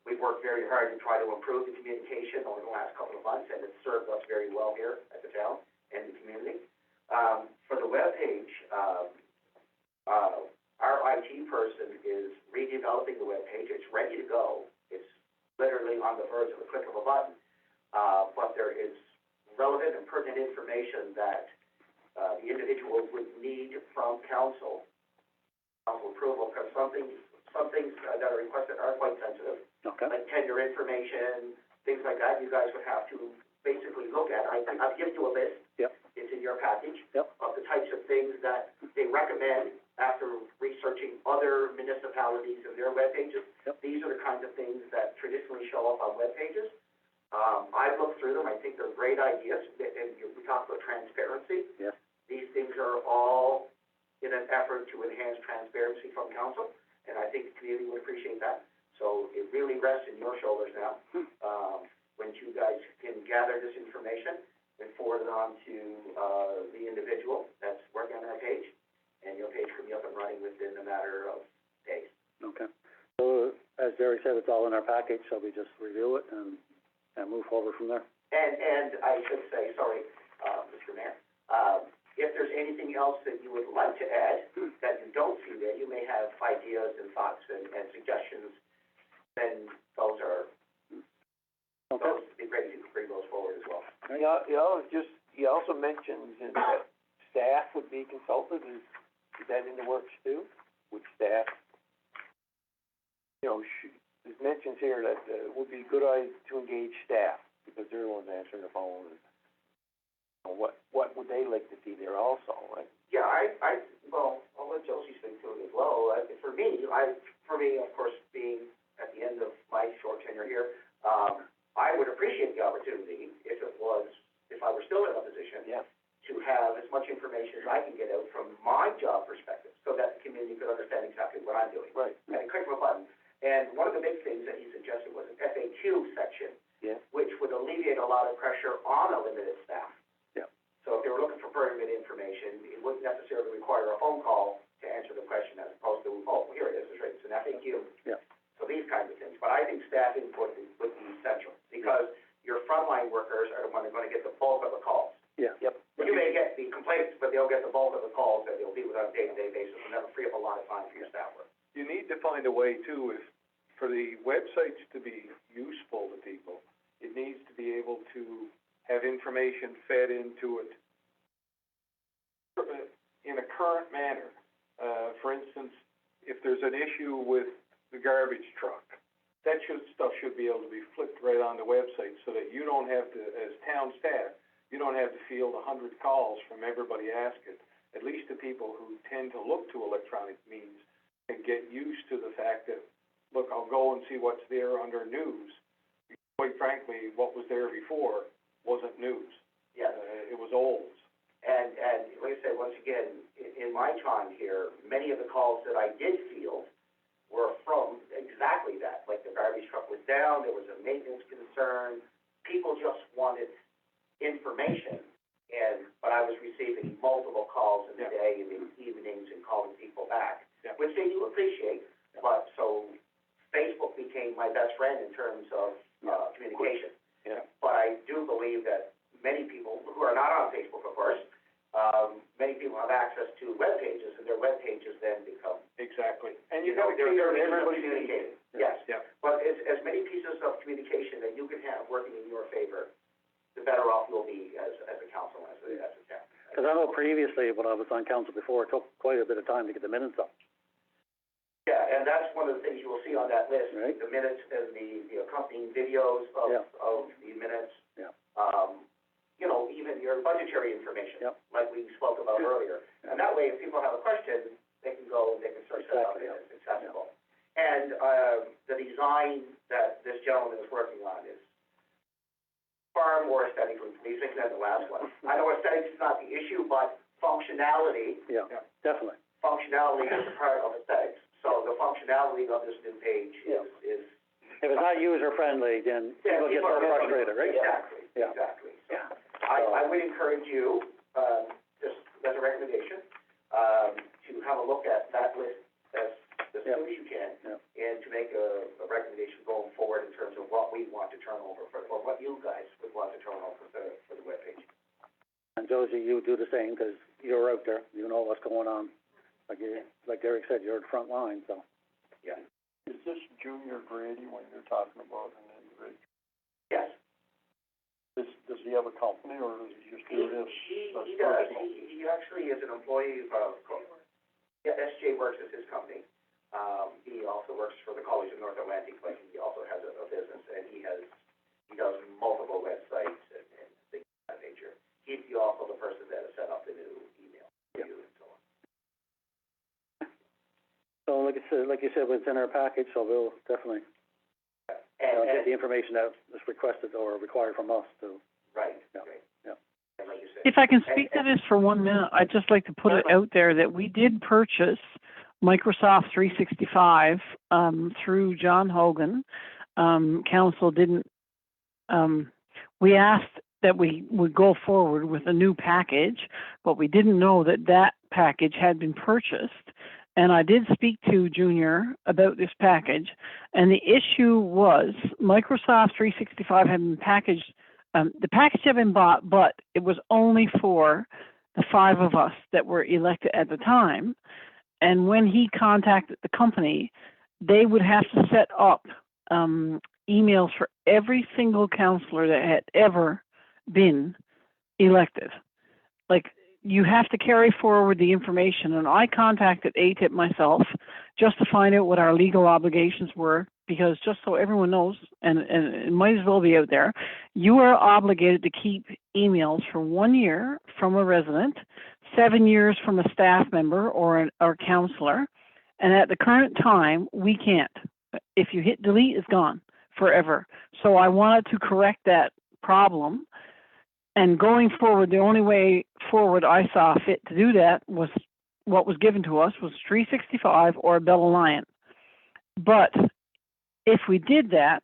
we've worked very hard to try to improve the communication over the last couple of months, and it's served us very well here at the town and the community. For the webpage, our IT person is redeveloping the webpage. It's ready to go. It's literally on the verge of the click of a button. But there is relevant and pertinent information that the individual would need from council approval, because some things that are requested are quite sensitive, Okay. like tenure information, things like that. You guys would have to basically look at. I've given you a list. Yep. It's in your package. Yep. Of the types of things that they recommend after researching other municipalities and their web pages. Yep. These are the kinds of things that traditionally show up on web pages. I've looked through them. I think they're great ideas. And we talk about transparency. Yes. These on council, and I think the community would appreciate that. So it really rests in your shoulders now. When you guys can gather this information and forward it on to, the individual that's working on our page, and your page can be up and running within a matter of days. Okay. So, as Derek said, it's all in our package, so we just review it and move forward from there. And I should say, sorry, Mr. Mayor, if there's anything else that you would like to add that you don't see there, you may have ideas and thoughts and suggestions, then those would be great if you could bring those forward as well. He also mentions that staff would be consulted. Is that in the works too? Would staff, there's mentions here that it would be a good idea to engage staff, because they're the ones answering the phone. And what would they like to see there also, right? Yeah, well, I'll let Josie speak to it as well. For me, of course, being at the end of my short tenure here, I would appreciate the opportunity if I were still in a position to have as much information as I can get out from my job perspective, so that the community could understand exactly what I'm doing. Right. And click of a button. And one of the big things that he suggested was an FAQ section, which would alleviate a lot of pressure on a limited staff. Yeah. So if they were looking for pertinent information, it wouldn't necessarily require a phone call to answer the question, as opposed to, oh, here it is, it's an FAQ. Yeah. So these kinds of things. But I think staff input would be essential, because your frontline workers are the ones that are going to get the bulk of the calls. Yeah. Yep. You may get the complaints, but they'll get the bulk of the calls that they'll deal with on a day-to-day basis, and that'll free up a lot of time for your staff work. You need to find a way too, for the websites to be useful to people, it needs to be able to have information fed into it in a current manner. For instance, if there's an issue with the garbage truck, stuff should be able to be flipped right on the website, so that you don't have to, as town staff, you don't have to field 100 calls from everybody asking. At least the people who tend to look to electronic means can get used to the fact that, look, I'll go and see what's there under news. Quite frankly, what was there before wasn't news. Yeah. It was old. And like I said, once again, in my time here, many of the calls that I did field were from exactly that. Like the garbage truck was down, there was a maintenance concern, people just wanted information, but I was receiving multiple calls in the day and in the evenings and calling people back, which they do appreciate. But so Facebook became my best friend in terms of communication. Yeah. But I do believe that many people who are not on Facebook, of course, many people have access to web pages, and their web pages then become Exactly. And you know, they're everybody communicating. Yes. Yeah. But as many pieces of communication that you can have working in your favor, the better off you'll be as a council, as a town. Because I know previously, when I was on council before, it took quite a bit of time to get the minutes up. Yeah, and that's one of the things you will see on that list, Right. the minutes and the accompanying videos of the minutes. Yeah. Even your budgetary information, Yep. like we spoke about earlier. And that way, if people have a question, they can go, they can start setting up, and it's accessible. And, the design that this gentleman is working on is far more aesthetically pleasing than the last one. I know aesthetics is not the issue, but functionality Yeah, definitely. Functionality is a part of aesthetics. So the functionality of this new page is. If it's not user-friendly, then people get so frustrated, right? Exactly, Yeah. exactly. So Yeah. I would encourage you, just as a recommendation, to have a look at that list as soon as you can, and to make a recommendation going forward in terms of what we want to turn over or what you guys would want to turn over for the webpage. And Josie, you do the same, because you're out there, you know what's going on. Like Derek said, you're at the front line, so. Yeah. Is this junior Grady when you're talking about an individual? Yes. Does he have a company, or does he just do this? He does. He actually is an employee of, SJ Works is his company. He also works for the College of North Atlantic, but he also has a business, and he does multiple websites and things of that nature. He's also the person that has set up the new email for you and so on. So like you said, it's in our package, so we'll definitely, get the information that is requested or required from us to. Right, Yeah. right. Yeah. And like you said. If I can speak to this for 1 minute, I'd just like to put it out there that we did purchase Microsoft 365 through John Hogan. Council didn't. We asked that we would go forward with a new package, but we didn't know that that package had been purchased. And I did speak to Junior about this package, and the issue was Microsoft 365 had been packaged. The package had been bought, but it was only for the 5 of us that were elected at the time. And when he contacted the company, they would have to set up emails for every single councillor that had ever been elected. Like, you have to carry forward the information. And I contacted ATIP myself just to find out what our legal obligations were, because just so everyone knows, and it might as well be out there, you are obligated to keep emails for 1 year from a resident, 7 years from a staff member or councillor, and at the current time, we can't. If you hit delete, it's gone forever. So I wanted to correct that problem. And going forward, the only way forward I saw fit to do that was what was given to us was 365 or Bell Alliant. But if we did that,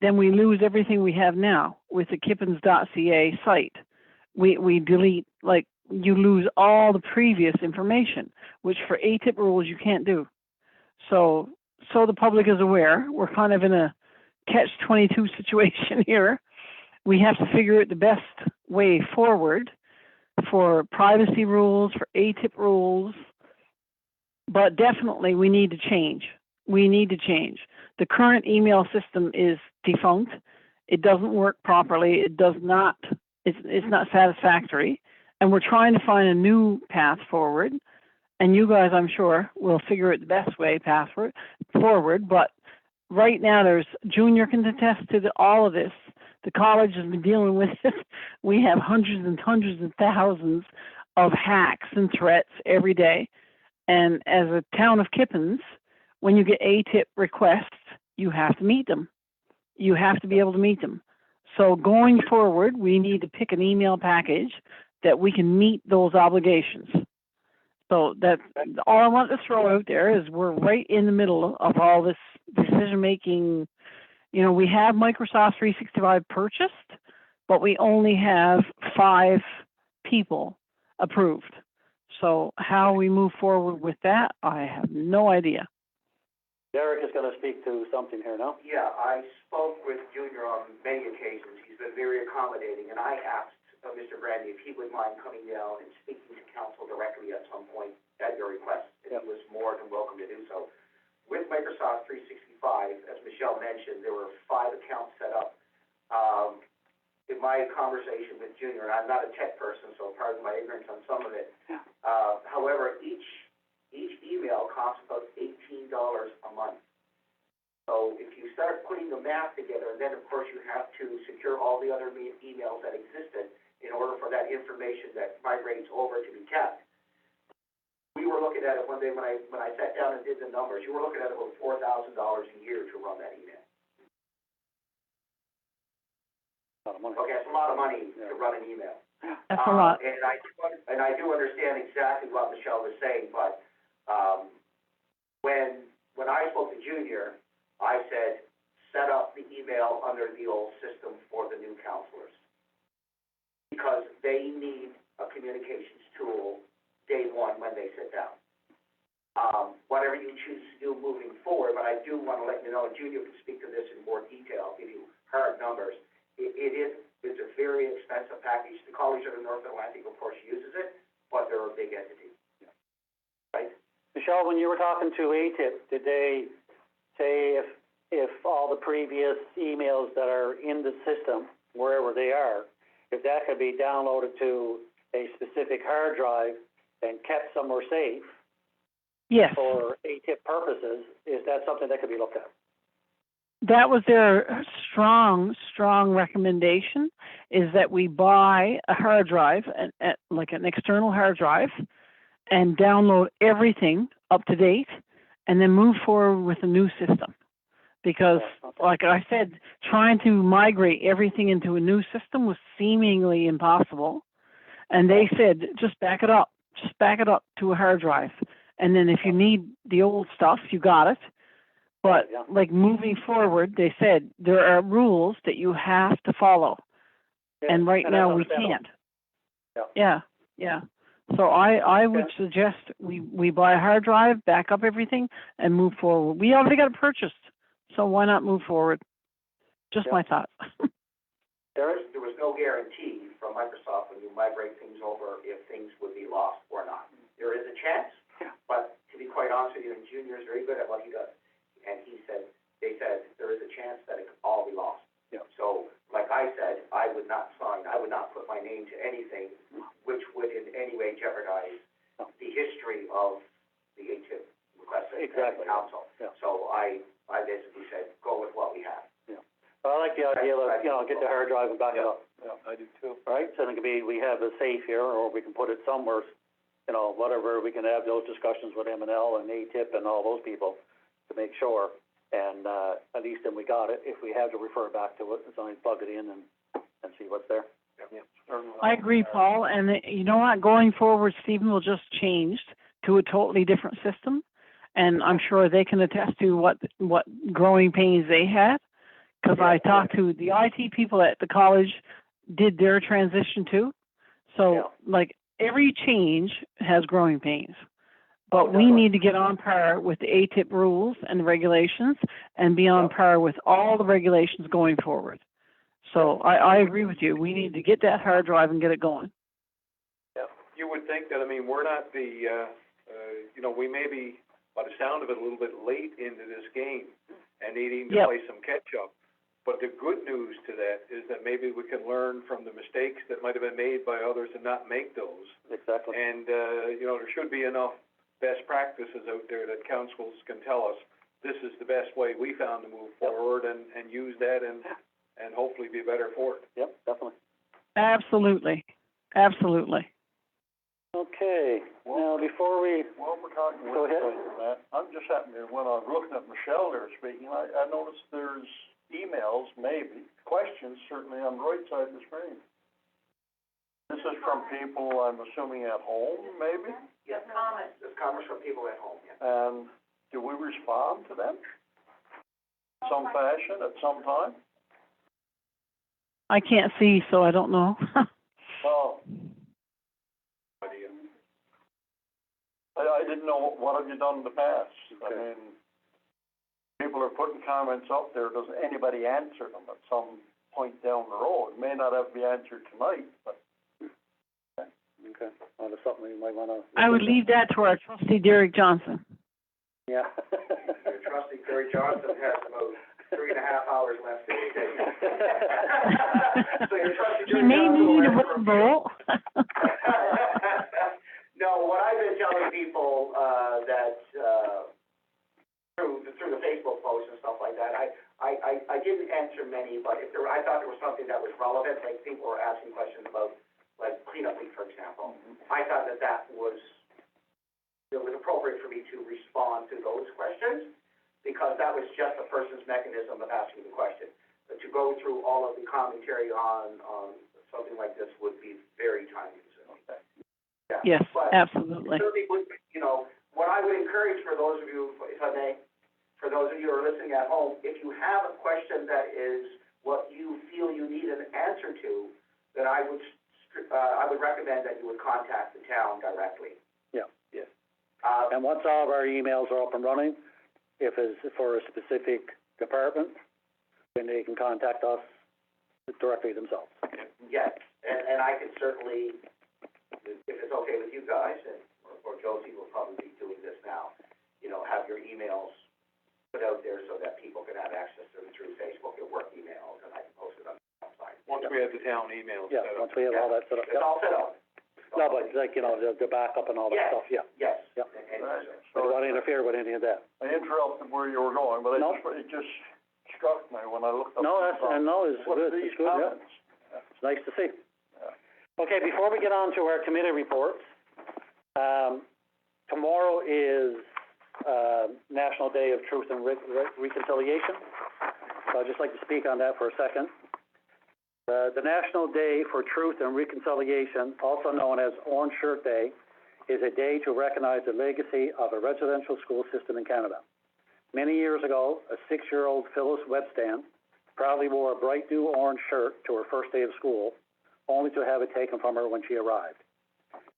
then we lose everything we have now with the Kippens.ca site. We delete, like, you lose all the previous information, which for ATIP rules you can't do. So the public is aware, we're kind of in a catch-22 situation here. We have to figure out the best way forward for privacy rules, for ATIP rules, but definitely we need to change. We need to change. The current email system is defunct. It doesn't work properly. It does not, it's not satisfactory. And we're trying to find a new path forward. And you guys, I'm sure, will figure out the best way forward. But right now, Junior can attest to all of this. The college has been dealing with it. We have hundreds and hundreds of thousands of hacks and threats every day. And as a town of Kippens, when you get ATIP requests, you have to meet them. You have to be able to meet them. So going forward, we need to pick an email package that we can meet those obligations. So that's all I want to throw out there is we're right in the middle of all this decision-making. You know, we have Microsoft 365 purchased, but we only have 5 people approved. So how we move forward with that, I have no idea. Derek is going to speak to something here now. Yeah, I spoke with Junior on many occasions. He's been very accommodating, and I asked Mr. Brandy if he would mind coming down and speaking to council directly at some point at your request. And he was more than welcome to do so. With Microsoft 365, as Michelle mentioned, there were 5 accounts set up. In my conversation with Junior, and I'm not a tech person, so pardon my ignorance on some of it. However, each email costs about $18 a month. So if you start putting the math together, and then of course you have to secure all the other emails that existed in order for that information that migrates over to be kept. We were looking at it one day when I sat down and did the numbers. You were looking at about $4,000 a year to run that email. A lot of money. Okay, that's a lot of money to run an email. That's a lot. And I do understand exactly what Michelle was saying, but when I spoke to Junior, I said, set up the email under the old system for the new counselors. Because they need a communications tool day one when they sit down. Whatever you choose to do moving forward, but I do want to let you know, and Junior can speak to this in more detail, give you hard numbers. It's a very expensive package. The College of the North Atlantic, of course, uses it, but they're a big entity. Right? Michelle, when you were talking to ATIP, did they say if all the previous emails that are in the system, wherever they are, if that could be downloaded to a specific hard drive and kept somewhere safe? Yes. For ATIP purposes, is that something that could be looked at? That was their strong recommendation, is that we buy a hard drive, like an external hard drive, and download everything up to date, and then move forward with a new system. Because, like I said, trying to migrate everything into a new system was seemingly impossible. And they said, just back it up to a hard drive, And then if you need the old stuff, you got it. But Yeah. like moving forward, they said there are rules that you have to follow. Yeah, And right that's now we understandable. can't. Yeah. Yeah. So I would suggest we buy a hard drive, back up everything, and move forward. We already got it purchased, so why not move forward? Just Yeah. my thought. There was no guarantee from Microsoft when you migrate things over if things would be lost or not. There is a chance, but to be quite honest with you, and Junior is very good at what he does. And they said there is a chance that it could all be lost. Yeah. So, like I said, I would not put my name to anything which would in any way jeopardize the history of the ATIP request at the council. Yeah. So I basically said, go with what we have. I like the idea of, get the hard drive and back it up. Yeah, I do too. Right, so it can be, we have a safe here, or we can put it somewhere, whatever, we can have those discussions with M&L and ATIP and all those people to make sure, and, at least then we got it. If we have to refer back to it, it's only plug it in and see what's there. I agree, Paul, and you know what, going forward, Stephen will just change to a totally different system, and I'm sure they can attest to what growing pains they had, because I talked to the IT people at the college, did their transition too, so, like, every change has growing pains, but we need to get on par with the ATIP rules and regulations, and be on par with all the regulations going forward. So I agree with you. We need to get that hard drive and get it going. Yeah, you would think that, we're not we may be, by the sound of it, a little bit late into this game and needing to play some catch-up. But the good news to that is that maybe we can learn from the mistakes that might have been made by others and not make those. Exactly. And, there should be enough best practices out there that councils can tell us, this is the best way we found to move forward, and use that and hopefully be better for it. Yep, definitely. Absolutely. Okay, now before we, Well, we're talking Go ahead. Matt, I'm just happening, when I was looking at Michelle there speaking, I noticed there's emails, maybe, questions certainly on the right side of the screen. This is from people, I'm assuming at home, maybe? Yes, comments. There's comments from people at home, And do we respond to them? Some fashion, at some time? I can't see, so I don't know. Well, I didn't know, what have you done in the past? I mean, people are putting comments up there, does anybody answer them at some point down the road? It may not have to be answered tonight, but. okay, well, there's something we might wanna. I would leave that to our trustee Derek Johnson. Yeah. Your trustee Gary Johnson has about 3.5 hours left in the day. So your trustee He Gary may Johnson will need a answer wooden bowl. No, what I've been telling people, that, through the Facebook posts and stuff like that, I didn't answer many, but I thought there was something that was relevant, like people were asking questions about, like cleanup week, for example. I thought that it was appropriate for me to respond to those questions, because that was just a person's mechanism of asking the question. But to go through all of the commentary on something like this would be very time consuming. Yeah. Yes, But absolutely. certainly would, what I would encourage for those of you, if I may, for those of you who are listening at home, if you have a question that is what you feel you need an answer to, then I would recommend that you would contact the town directly. Yeah, yes. And once all of our emails are up and running, if it's for a specific department, then they can contact us directly themselves. Yes, and I can certainly, if it's okay with you guys, or Josie will probably be doing this now, have your emails put out there so that people can have access to them through Facebook, your work emails, and I can post it on the website. Once we have the town emails Yeah, set up. once we have all that set up. It's all set up. No, but like, the backup and all that stuff, yeah. Yes. Yeah. And I don't want to interfere with any of that. I interrupted where you were going, but No. it just struck me when I looked up. No, it's What are good, these it's good, yeah. comments? It's nice to see. Okay, before we get on to our committee reports, tomorrow is, National Day of Truth and Reconciliation. So I'd just like to speak on that for a second. The National Day for Truth and Reconciliation, also known as Orange Shirt Day, is a day to recognize the legacy of a residential school system in Canada. Many years ago, a 6-year-old Phyllis Webstan proudly wore a bright new orange shirt to her first day of school, only to have it taken from her when she arrived.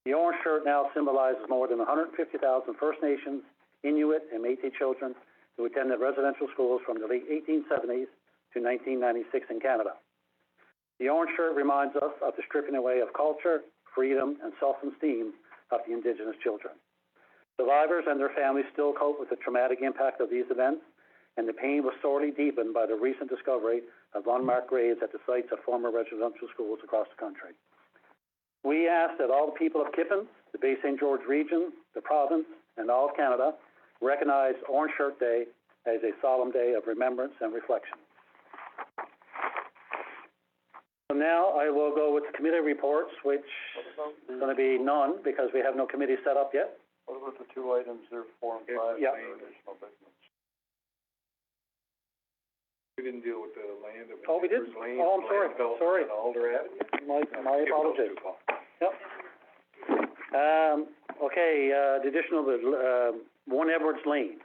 The orange shirt now symbolizes more than 150,000 First Nations, Inuit, and Métis children who attended residential schools from the late 1870s to 1996 in Canada. The orange shirt reminds us of the stripping away of culture, freedom, and self-esteem of the Indigenous children. Survivors and their families still cope with the traumatic impact of these events, and the pain was sorely deepened by the recent discovery of unmarked graves at the sites of former residential schools across the country. We ask that all the people of Kippens, the Bay St. George region, the province, and all of Canada recognize Orange Shirt Day as a solemn day of remembrance and reflection. So now I will go with the committee reports, which is going to be none because we have no committee set up yet. What about the two items there, 4 and 5? Yeah. Additional business. We didn't deal with the land at Oh, we did? Walker's Lane, Oh, I'm sorry. land development Sorry. on Alder Avenue. My apologies. Yep. Okay, the additional, One Edwards Lane.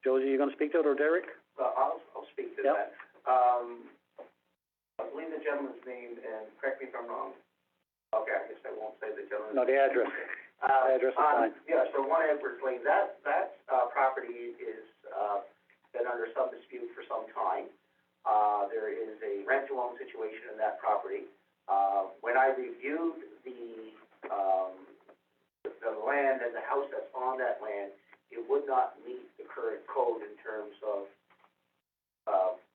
Josie, you going to speak to it, or Derek? I'll speak to Yep. that. I believe the gentleman's name, and correct me if I'm wrong. Okay, I guess I won't say the gentleman's. No, the address. Address is fine. Yeah, so 1 Edwards Lane, that property is, been under some dispute for some time. There is a rent-to-own situation in that property. When I reviewed the land and the house that's on that land, it would not meet the current code in terms of,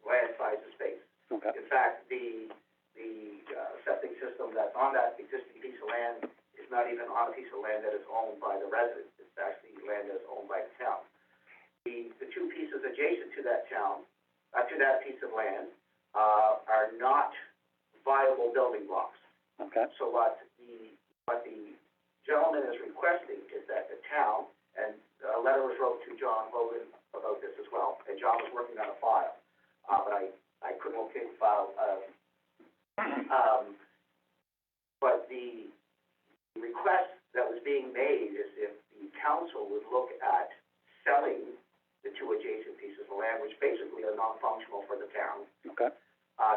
land size and space. Okay. In fact, the septic system that's on that existing piece of land is not even on a piece of land that is owned by the residents. It's actually land that is owned by the town. The two pieces adjacent to that town, to that piece of land, are not viable building blocks. Okay. So what the gentleman is requesting is that the town, and a letter was wrote to John Hogan about this as well, and John was working on a file, but I couldn't locate the file. But the request that was being made is if the council would look at selling the two adjacent pieces of land, which basically are non-functional for the town. Okay.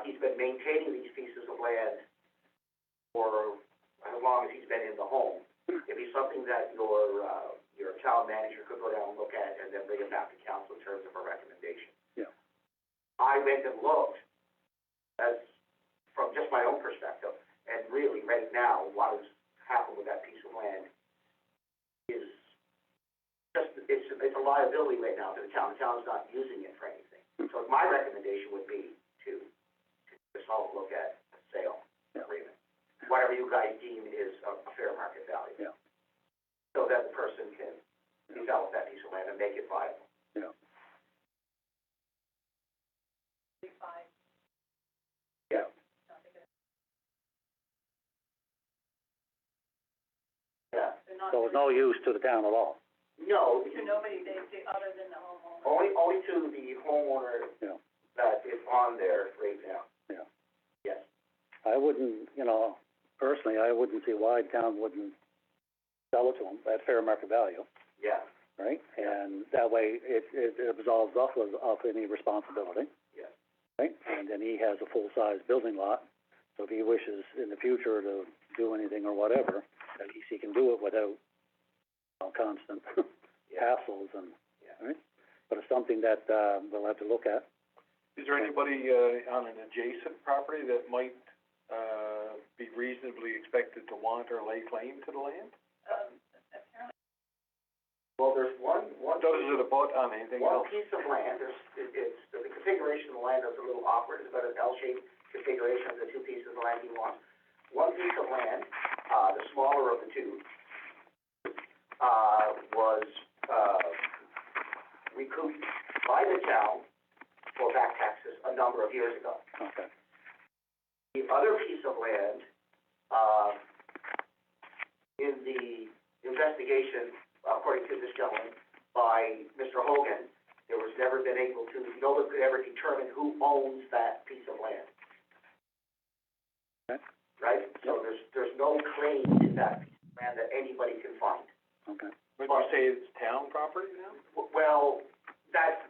He's been maintaining these pieces of land for as long as he's been in the home. It'd be something that your town manager could go down and look at and then bring it back to council in terms of a recommendation. Yeah. I went and looked as from just my own perspective, and really right now, what has happened with that piece of land is just, it's a liability right now to the town. The town's not using it for anything. So my recommendation would be to just all look at a sale agreement, whatever you guys deem is a fair market value. Yeah. So that the person can develop that piece of land and make it viable. Yeah. Yeah. Yeah. So it's no use to the town at all. No, To nobody, other than the homeowner. only to the homeowner Yeah. that is on there right now. Yeah. Yes. I wouldn't, personally, I wouldn't see why the town wouldn't sell it to them at fair market value, Yeah. right? And that way it absolves us of any responsibility. Yeah. Right? And then he has a full-size building lot, so if he wishes in the future to do anything or whatever, at least he can do it without constant hassles and, right? But it's something that, we'll have to look at. Is there anybody, on an adjacent property that might, be reasonably expected to want or lay claim to the land? Well, there's one Does it abut on anything one else? piece of land, the configuration of the land is a little awkward. It's got an L-shaped configuration of the two pieces of land he wants. One piece of land, the smaller of the two, was, recouped by the town for back taxes a number of years ago. Okay. The other piece of land, in the investigation, according to this gentleman, by Mr. Hogan, there was never been able to, no one could ever determine who owns that piece of land. Okay. Right? So there's no claim in that piece of land that anybody can find. Okay. Would you say it's town property now? Well,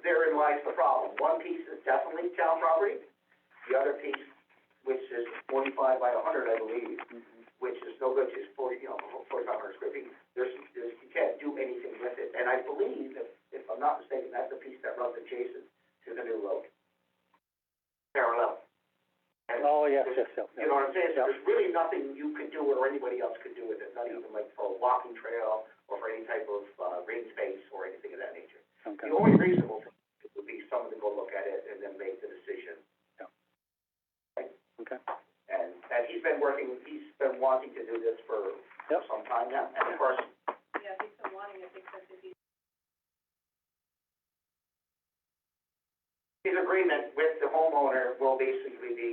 therein lies the problem. One piece is definitely town property, the other piece, which is 45 by 100, I believe, which is no good, is 4,500 square feet. You can't do anything with it. And I believe, if I'm not mistaken, that's the piece that runs adjacent to the new road. Parallel. And Oh, yes. you know what I'm saying? So there's really nothing you could do or anybody else could do with it, not even like for a walking trail or for any type of, green space or anything of that nature. Okay. The only reasonable thing would be someone to go look at it and then make the decision. Yeah. Right? Okay. And he's been wanting to do this for some time now, and of course. Yeah, he's been wanting it because he's. His agreement with the homeowner will basically be,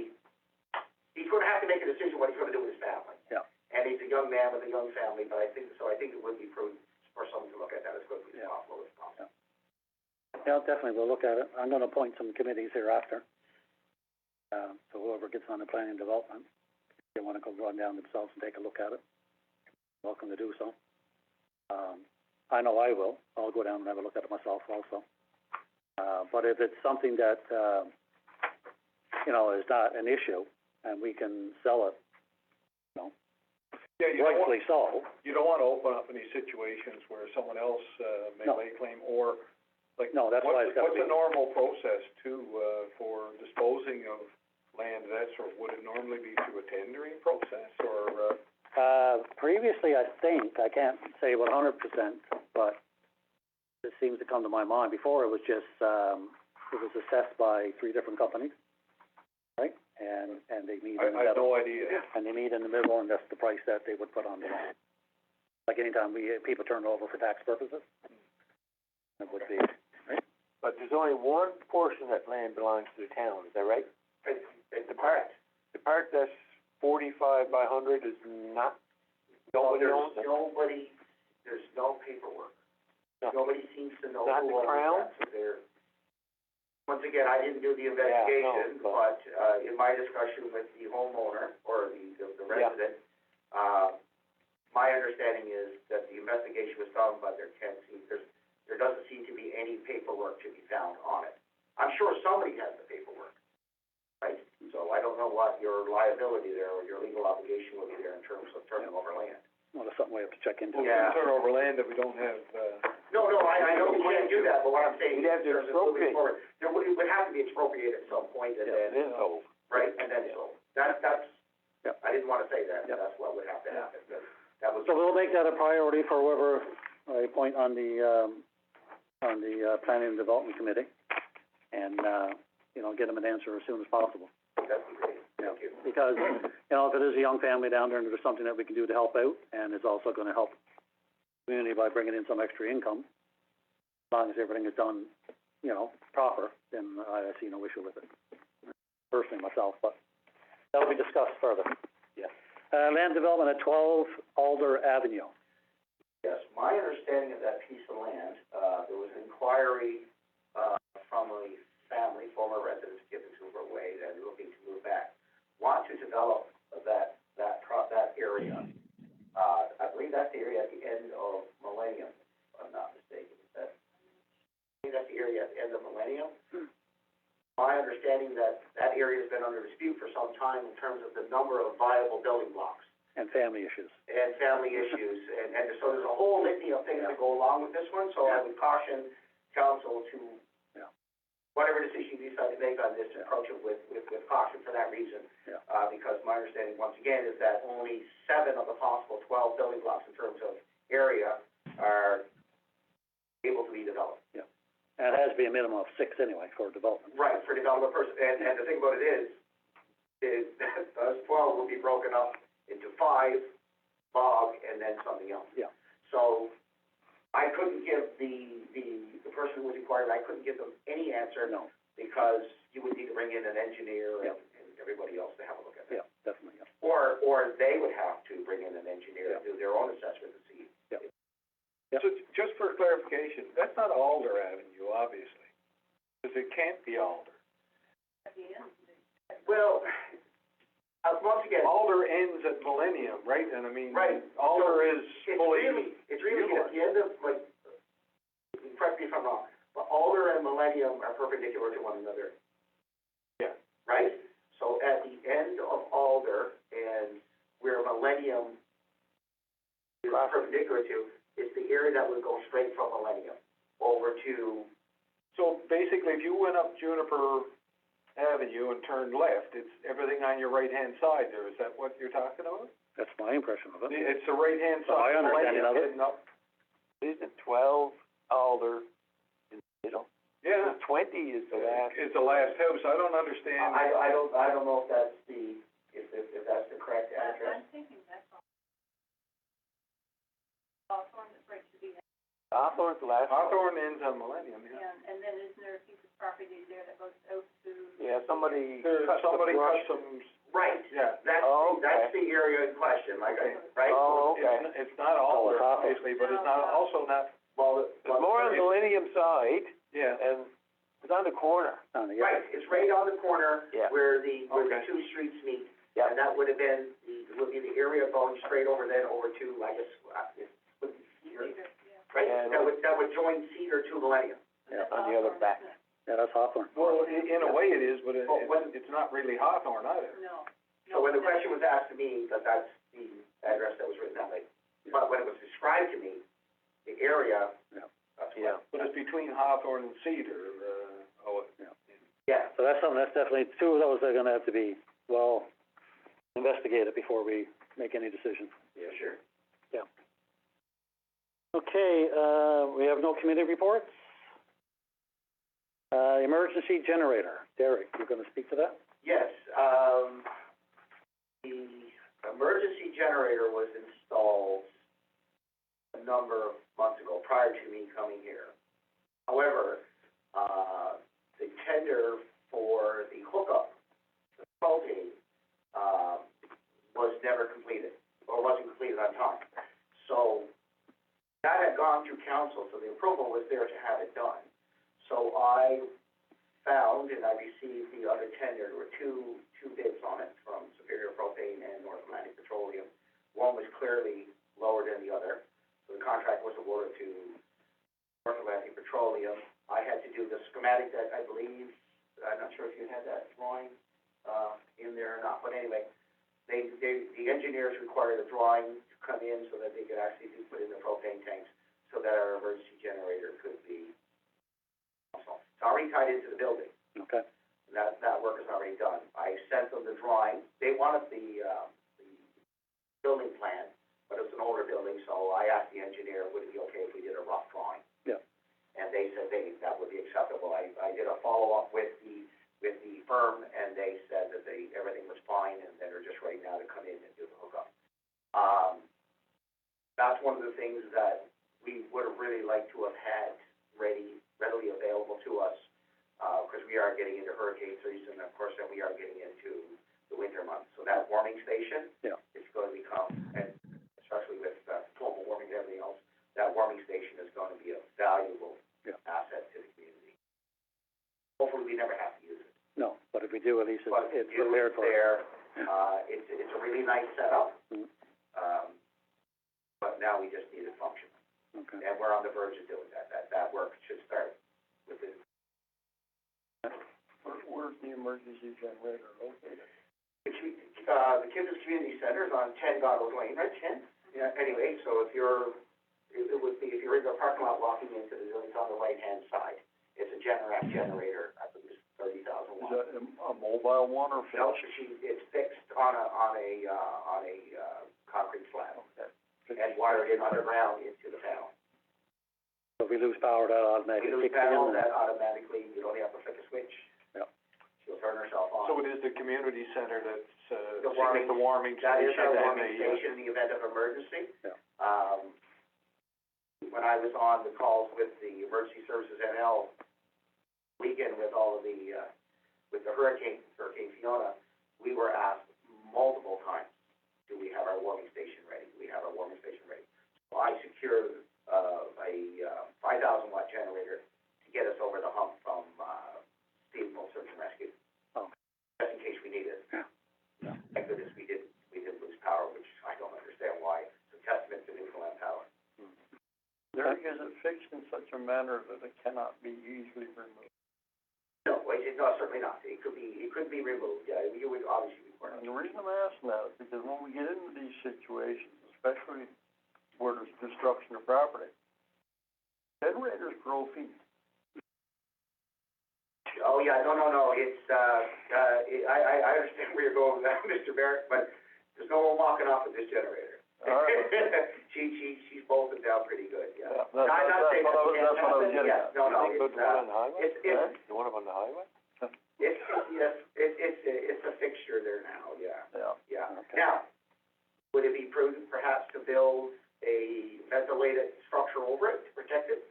he's gonna have to make a decision what he's gonna do with his family. Yeah. And he's a young man with a young family, but I think it would be prudent for someone to look at that as quickly as possible. Yeah, definitely, we'll look at it. I'm gonna appoint some committees hereafter. So whoever gets on the planning and development, if they wanna go run down themselves and take a look at it, welcome to do so. I know I will. I'll go down and have a look at it myself also. But if it's something that, is not an issue, and we can sell it, Yeah, rightfully so. you don't want to open up any situations where someone else, may No. lay claim, or, like, No, that's why it's gotta what's be. the normal process, too, for disposing of land of that sort? Would it normally be through a tendering process, or, Previously, I think, I can't say 100%, but it seems to come to my mind. Before, it was just, it was assessed by 3 different companies, right? And they meet in the I have middle. no idea. And they meet in the middle, and that's the price that they would put on the land. Like anytime people turn it over for tax purposes, it would be, right? But there's only one portion of that land belongs to the town, is that right? It's The part that's 45 by 100 is not, nobody owns it? There's no paperwork. No. Nobody seems to know Not who the owns Crown? that, so they're. Once again, I didn't do the investigation, no, but, in my discussion with the homeowner, or the resident, my understanding is that the investigation was done, but there doesn't seem to be any paperwork to be found on it. I'm sure somebody has the paperwork, right? So I don't know what your liability there, or your legal obligation would be there in terms of turning over land. Well, that's something we have to check into. We can turn over land that we don't have, No, I know you can't do that, but what I'm saying You'd have is, to in terms of moving expropriate. forward, it would have to be expropriated at some point, and then, Then sold. right, and then sold. That's, Yep. I didn't wanna say that, Yep. that's what would have to happen, but that was. So we'll make that a priority for whoever I appoint on the Planning and Development Committee, and, get them an answer as soon as possible. That'd be great, Yeah, thank you. because, if it is a young family down there and there's something that we can do to help out, and it's also gonna help the community by bringing in some extra income, as long as everything is done, proper, then I see no issue with it, personally myself, but that'll be discussed further. Yes. Land development at 12 Alder Avenue. Yes, my understanding of that piece of land, there was an inquiry, from a family, former residents, Kippens, who were away, that are looking to move back, want to develop that area. I believe that's the area at the end of Millennium, if I'm not mistaken. I think that's the area at the end of Millennium. My understanding that area has been under dispute for some time in terms of the number of viable building blocks. And family issues. And family issues, and so there's a whole litany of things that go along with this one, so I would caution council to, whatever decision you decide to make on this, approach it with caution for that reason. Because my understanding, once again, is that only 7 of the possible 12 building blocks in terms of area are able to be developed. Yeah. And it has to be a minimum of 6 anyway for development. Right, for development person, and the thing about it is those 12 will be broken up into 5, bog, and then something else. Yeah. So, I couldn't give the person who was inquiring, I couldn't give them any answer. No. Because you would need to bring in an engineer and everybody else to have a look at that. Yeah, definitely, yeah. Or they would have to bring in an engineer and do their own assessment to see. Yeah. so just for clarification, that's not Alder Avenue, obviously, because it can't be Alder. Well, once again, Alder ends at Millennium, right? And I mean, Right. Alder is fully. it's really at the end of, like, correct me if I'm wrong, but Alder and Millennium are perpendicular to one another. Yeah. Right? So at the end of Alder and where Millennium is perpendicular to, is the area that would go straight from Millennium over to, So basically, if you went up Juniper Avenue and turned left, it's everything on your right-hand side there. Is that what you're talking about? That's my impression of it. It's the right-hand So my side. understanding of it. Heading up. Isn't 12 Alder in the middle? Yeah. 20 is the last. It's the last house. I don't understand. I don't know if that's if that's the correct address. I'm thinking that's all. Hawthorne, that's right, should be, Hawthorne's the last. Hawthorne ends on Millennium, yeah. yeah, and then isn't there a piece of property there that goes out to? Yeah, somebody Somebody brush. cut some, Right, yeah. that's the area in question, like, right? Oh, okay. It's not all, Oh, Hawthorne. obviously, but it's not, also not, Well, It's more on the Millennium side, yeah. and it's on the corner. right, it's right on the corner Yeah. where the Okay. two streets meet. Yeah. And that would have been, would be the area going straight over then over to, I guess, it would be Cedar, right? Yeah. That would join Cedar to Millennium. Yeah, on the other back. yeah, that's Hawthorne. Well, in a way it is, but Well, when- it's not really Hawthorne either. No. So when the question was asked to me, that's the address that was written that way. But when it was described to me, the area, Yeah. that's Yeah. what, But it's between Hawthorne and Cedar, yeah. So that's something, that's definitely, two of those are gonna have to be, well, investigated before we make any decision. Yeah, sure. Okay, we have no committee reports. Emergency generator, Derek, you're gonna speak to that? Yes, the emergency generator was installed a number of months ago, prior to me coming here. However, the tender for the hookup, the propane, was never completed, or wasn't completed on time. So, that had gone through council, so the approval was there to have it done. So I found, and I received the other tender, there were two bids on it from Superior Propane and North Atlantic Petroleum. One was clearly lower than the other, so the contract was awarded to North Atlantic Petroleum. I had to do the schematic that I believe, I'm not sure if you had that drawing, in there or not, but anyway, the engineers required a drawing to come in so that they could actually put in the propane tanks, so that our emergency generator could be, it's already tied into the building. Okay. That work is already done. I sent them the drawing. They wanted the building plan, but it's an older building, so I asked the engineer, would it be okay if we did a rough drawing? Yeah. And they said that would be acceptable. I did a follow-up with the firm, and they said that everything was fine, and they're just ready now to come in and do the hookup. That's one of the things that we would have really liked to have had readily available to us, because we are getting into hurricane season, and of course, then we are getting into the winter months. So that warming station, Yeah. is going to become, and especially with global warming and everything else, that warming station is going to be a valuable asset to the community. Hopefully, we never have to use it. No, but if we do, at least But it's you prepared for it. there, it's a really nice setup, Mhm. but now we just need it functioning. Okay. And we're on the verge of doing that. That work should start within. Where's the emergency generator located? The Kippens Community Center is on 10 Goddard Lane, right, 10? Yeah, anyway, so if you're in the parking lot walking into the building, it's on the right-hand side. It's a Generac generator, I think it's 30,000 Is watts. that a mobile one or No, fixed? it's fixed on a concrete slab Okay. and wired in underground into the panel. So if we lose power, that If automatically you lose kicks in. panel, and- that automatically, you don't have to flick a switch. Yeah. She'll turn herself on. So it is the community center that's, The warming- the warming That is station our and warming the, station in the event of emergency. Yeah. When I was on the calls with the Emergency Services NL weekend with all of the, with the Hurricane Fiona, we were asked multiple times, do we have our warming station ready? Do we have our warming station ready? So I secured, a 5,000 watt generator to get us over the hump from, Steamboat Search and Rescue. Oh. Just in case we need it. Yeah. Thank goodness is it fixed in such a manner that it cannot be easily removed? No, certainly not. It could be removed, yeah, you would obviously require And it. the reason I'm asking that is because when we get into these situations, especially where there's destruction of property, generators grow feet. Oh, yeah, no, it's, I understand where you're going with that, Mr. Barrett, but there's no one walking off with this generator. All right. She's bolted down pretty good, yeah. Yeah, that's what I was getting at. No, Good one on the highway? it's, You want them on the highway? it's a fixture there now, yeah. Yeah. Okay. Now, would it be prudent perhaps to build a ventilated structure over it to protect it?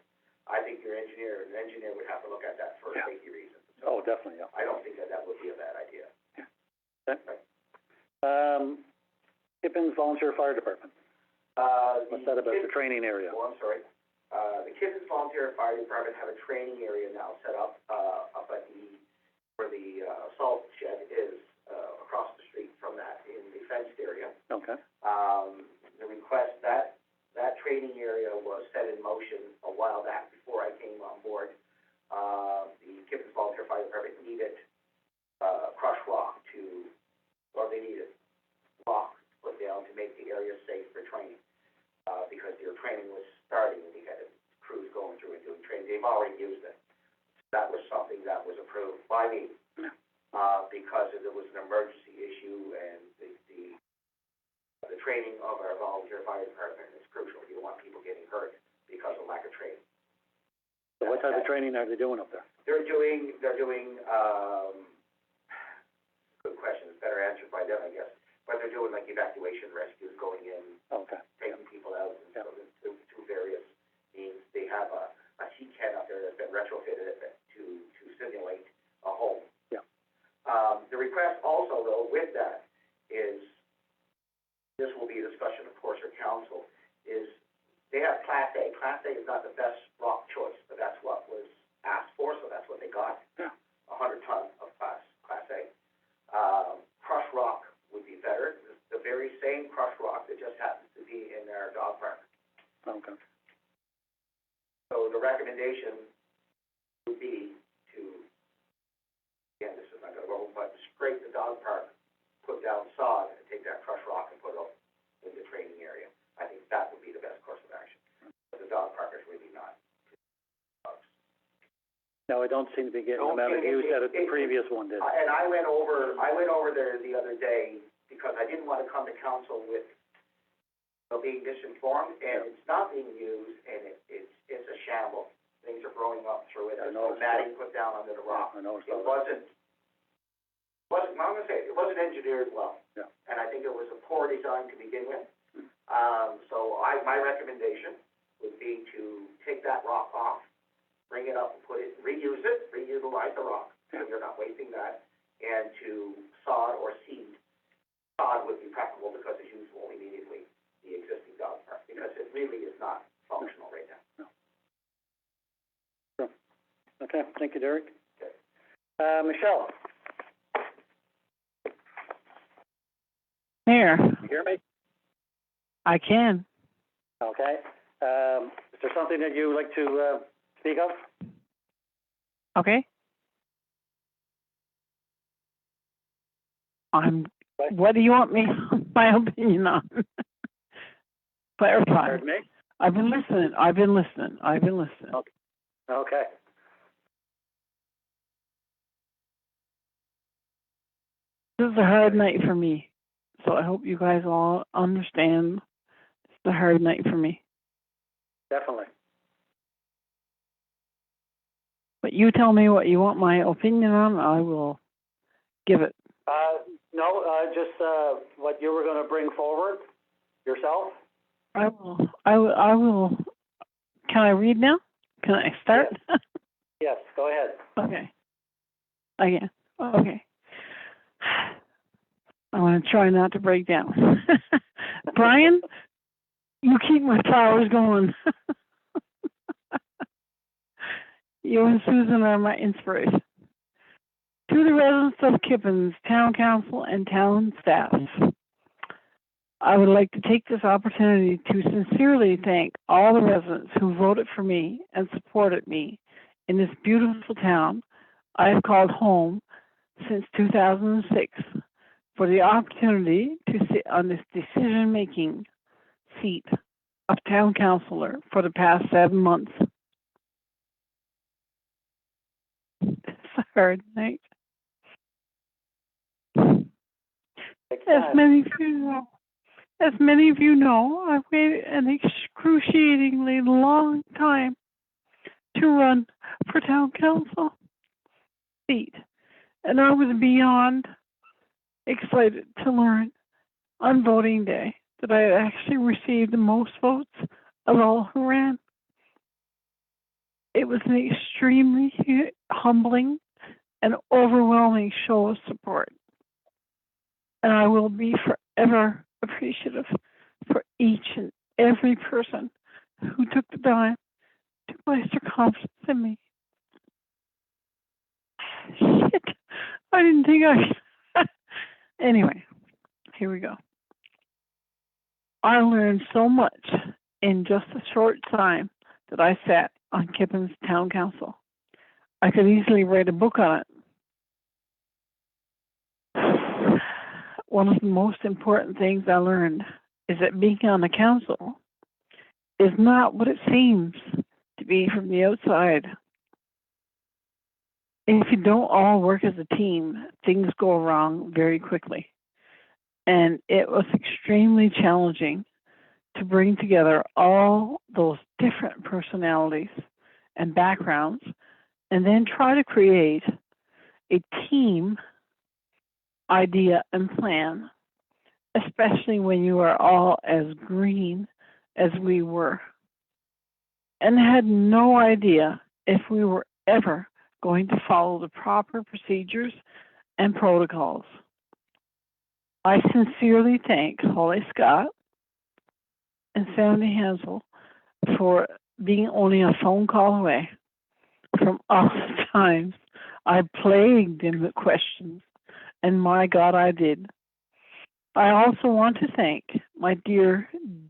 I think an engineer would have to look at that for safety reasons. Oh, definitely, yeah. I don't think that would be a bad idea. Kippens Volunteer Fire Department, what's that about, the training area? Oh, I'm sorry. The Kippens Volunteer Fire Department have a training area now set up, up at where the salt shed is, across the street from that in the fenced area. Okay, The request, that training area was set in motion a while back before I came on board. The Kippens Volunteer Fire Department needed, crushed rock they needed rock put down to make the area safe for training, because their training was starting and they had crews going through and doing training. They've already used it. That was something that was approved by me, because there was an emergency issue and the training of our volunteer fire department is crucial. You don't want people getting hurt because of lack of training. so what type of training are they doing up there? They're doing, good question, it's better answered by them, I guess. But they're doing like evacuation rescues, going in, Okay, taking people out, and so to various means. They have a heat can up there that's been retrofitted to simulate a home. Yeah. The request also, though, with that is, this will be a discussion, of course, for council, is they have Class A. Class A is not the best rock choice, but that's what was asked for, so that's what they got. Yeah. 100 ton of Class A. Crushed rock would be better. The very same crushed rock that just happens to be in their dog park. okay. So the recommendation would be to, again, this is not gonna go, but scrape the dog park, put down sod, and take that crushed rock and put it up in the training area. I think that would be the best course of action. But the dog park is really not. No, I don't seem to be getting the amount of use that the previous one did. And I went over there the other day because I didn't want to come to council with, being misinformed, and it's not being used, and it's a shambles. Things are growing up through it. There's no matting put down under the rock. I noticed It that. wasn't, I'm gonna say, it wasn't engineered well. Yeah. And I think it was a poor design to begin with. So my recommendation would be to take that rock off, bring it up and reutilize the rock, so you're not wasting that, and to sod or seed. Sod would be preferable because it's usable immediately, the existing dog park, because it really is not functional right now. No. Sure. Okay, thank you, Derek. Okay. Michelle, Mayor, you hear me? I can. Okay. Is there something that you would like to, speak of? Okay. What do you want me, my opinion on? Clarify. Pardon me? I've been listening. Okay. This is a hard night for me, so I hope you guys all understand. It's a hard night for me. Definitely. But you tell me what you want my opinion on, I will give it. No, just, what you were gonna bring forward yourself? I will. Can I read now? Can I start? Yes, go ahead. Okay. Again. Okay. I'm going to try not to break down. Brian, you keep my flowers going. You and Susan are my inspiration. To the residents of Kippens, Town Council, and town staff, I would like to take this opportunity to sincerely thank all the residents who voted for me and supported me in this beautiful town I have called home since 2006 for the opportunity to sit on this decision-making seat of town councilor for the past 7 months. It's a hard night. As many of you know, I've waited an excruciatingly long time to run for town council seat, and I was beyond excited to learn on voting day that I had actually received the most votes of all who ran. It was an extremely humbling and overwhelming show of support, and I will be forever appreciative for each and every person who took the time to place their confidence in me. Shit, I didn't think I... Anyway, here we go. I learned so much in just a short time that I sat on Kippens Town Council. I could easily write a book on it. One of the most important things I learned is that being on the council is not what it seems to be from the outside. If you don't all work as a team, things go wrong very quickly. And it was extremely challenging to bring together all those different personalities and backgrounds and then try to create a team idea and plan, especially when you are all as green as we were and had no idea if we were ever going to follow the proper procedures and protocols. I sincerely thank Holly Scott and Sandy Hansel for being only a phone call away from all the times I plagued them with questions, and my God, I did. I also want to thank my dear,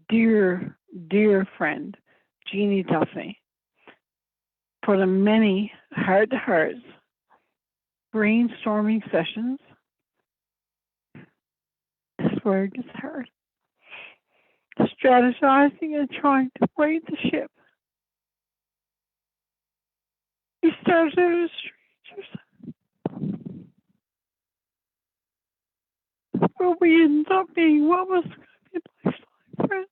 dear, dear friend, Jeannie Duffy, for the many heart-to-hearts, brainstorming sessions. This is where it gets hard. Strategizing and trying to right the ship. We started as strangers, but we ended up being what was going to be lifelong friends.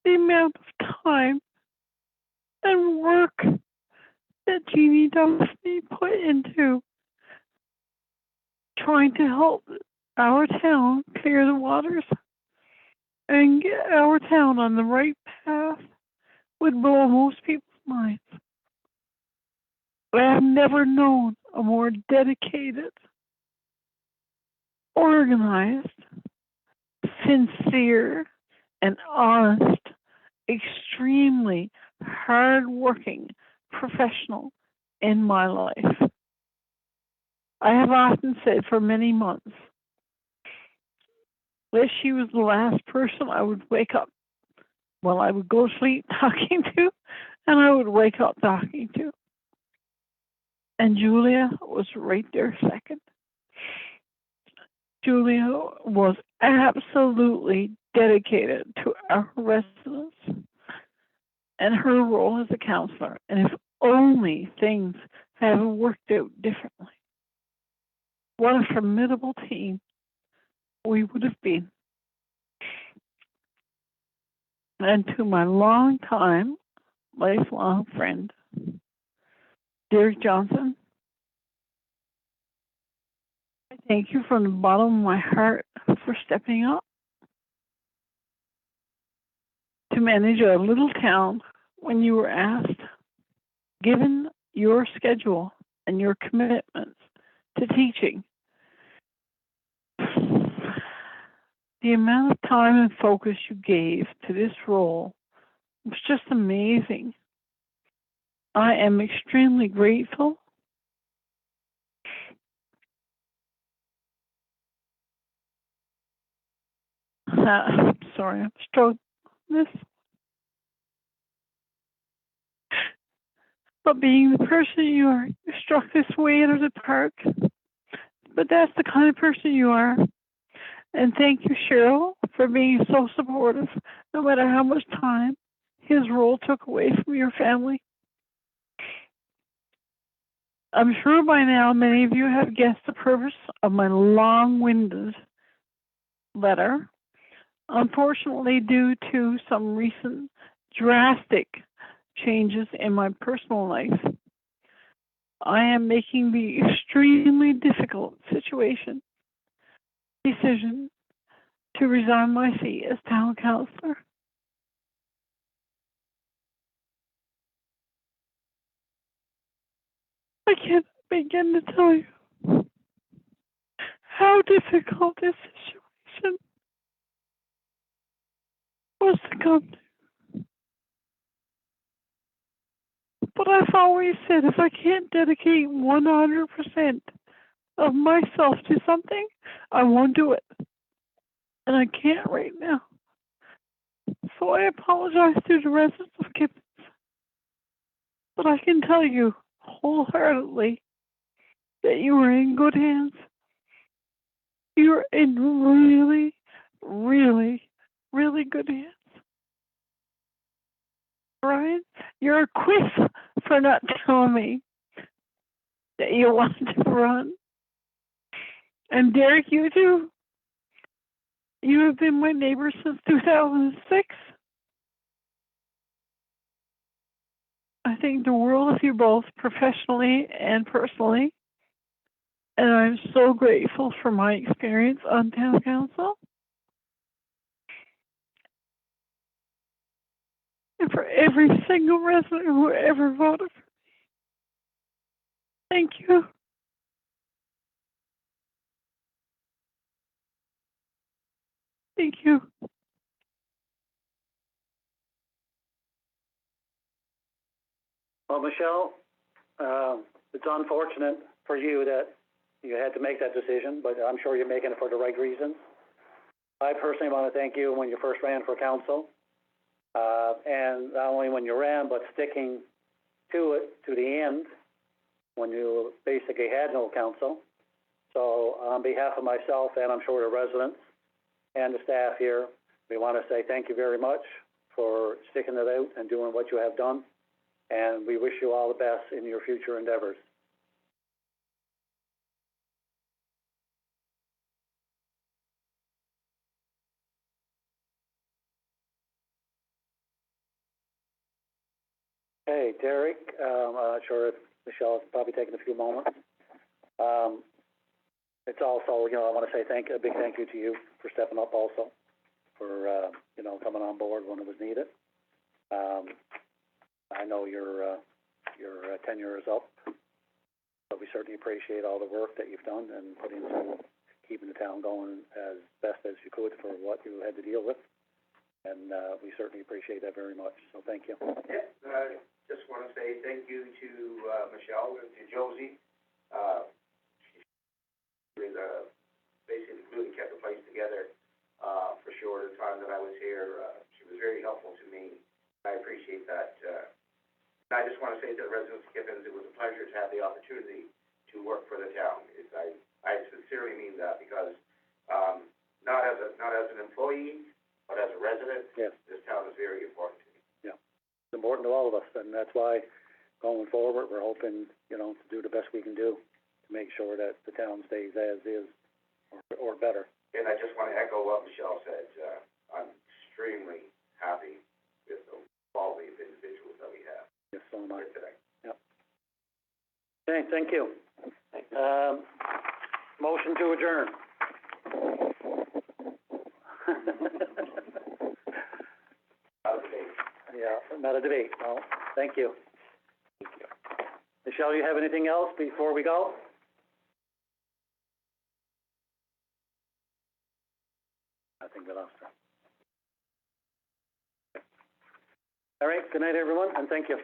The amount of time and work that Jeannie Duffy put into trying to help our town clear the waters and get our town on the right path would blow most people's minds. I have never known a more dedicated, organized, sincere, and honest, extremely hard-working professional in my life. I have often said for many months that she was the last person I would wake up. Well, I would go to sleep talking to, and I would wake up talking to. And Julia was right there second. Julia was absolutely dedicated to our residents and her role as a counselor. And if only things had worked out differently, what a formidable team we would have been. And to my long-time, lifelong friend, Derek Johnson, I thank you from the bottom of my heart for stepping up to manage a little town when you were asked, given your schedule and your commitments to teaching. The amount of time and focus you gave to this role was just amazing. I am extremely grateful. sorry, I'm struggling with this. But being the person you are, you struck this way out of the park. But that's the kind of person you are. And thank you, Cheryl, for being so supportive, no matter how much time his role took away from your family. I'm sure by now many of you have guessed the purpose of my long-winded letter. Unfortunately, due to some recent drastic changes in my personal life, I am making the extremely difficult decision to resign my seat as town councillor. I can't begin to tell you how difficult this situation was to come to. But I've always said if I can't dedicate 100% of myself to something, I won't do it. And I can't right now. So I apologize to the residents of Kippens. But I can tell you wholeheartedly that you are in good hands. You're in really, really, really good hands. Brian, you're a quiz for not telling me that you want to run. And Derek, you too. You have been my neighbor since 2006. I think the world of you both, professionally and personally. And I'm so grateful for my experience on town council. And for every single resident who ever voted for me. Thank you. Thank you. Well, Michelle, it's unfortunate for you that you had to make that decision, but I'm sure you're making it for the right reasons. I personally want to thank you when you first ran for council, and not only when you ran, but sticking to it to the end when you basically had no council. So on behalf of myself and I'm sure the residents and the staff here, we want to say thank you very much for sticking it out and doing what you have done. And we wish you all the best in your future endeavors. Hey, Derek, I'm not sure if Michelle's probably taking a few moments. It's also, I want to say a big thank you to you for stepping up also, for, coming on board when it was needed. I know your tenure is up, but we certainly appreciate all the work that you've done and put into keeping the town going as best as you could for what you had to deal with. And we certainly appreciate that very much. So thank you. Yeah, just want to say thank you to Michelle and to Josie. She basically really kept the place together for sure. The time that I was here, she was very helpful to me. I appreciate that. And I just want to say to the residents of Kippens, it was a pleasure to have the opportunity to work for the town. I sincerely mean that because not as an employee, but as a resident, yes, this town is very important to me. Yeah, it's important to all of us, and that's why going forward, we're hoping, to do the best we can do to make sure that the town stays as is or better. And I just want to echo what Michelle said. I'm extremely happy with the quality of individuals that we have. Yes, so am I. Today. Yep. Okay, thank you. Motion to adjourn. Not a debate. Yeah, not a debate. Well, thank you. Michelle, you have anything else before we go? I think we lost her. All right, good night, everyone, and thank you.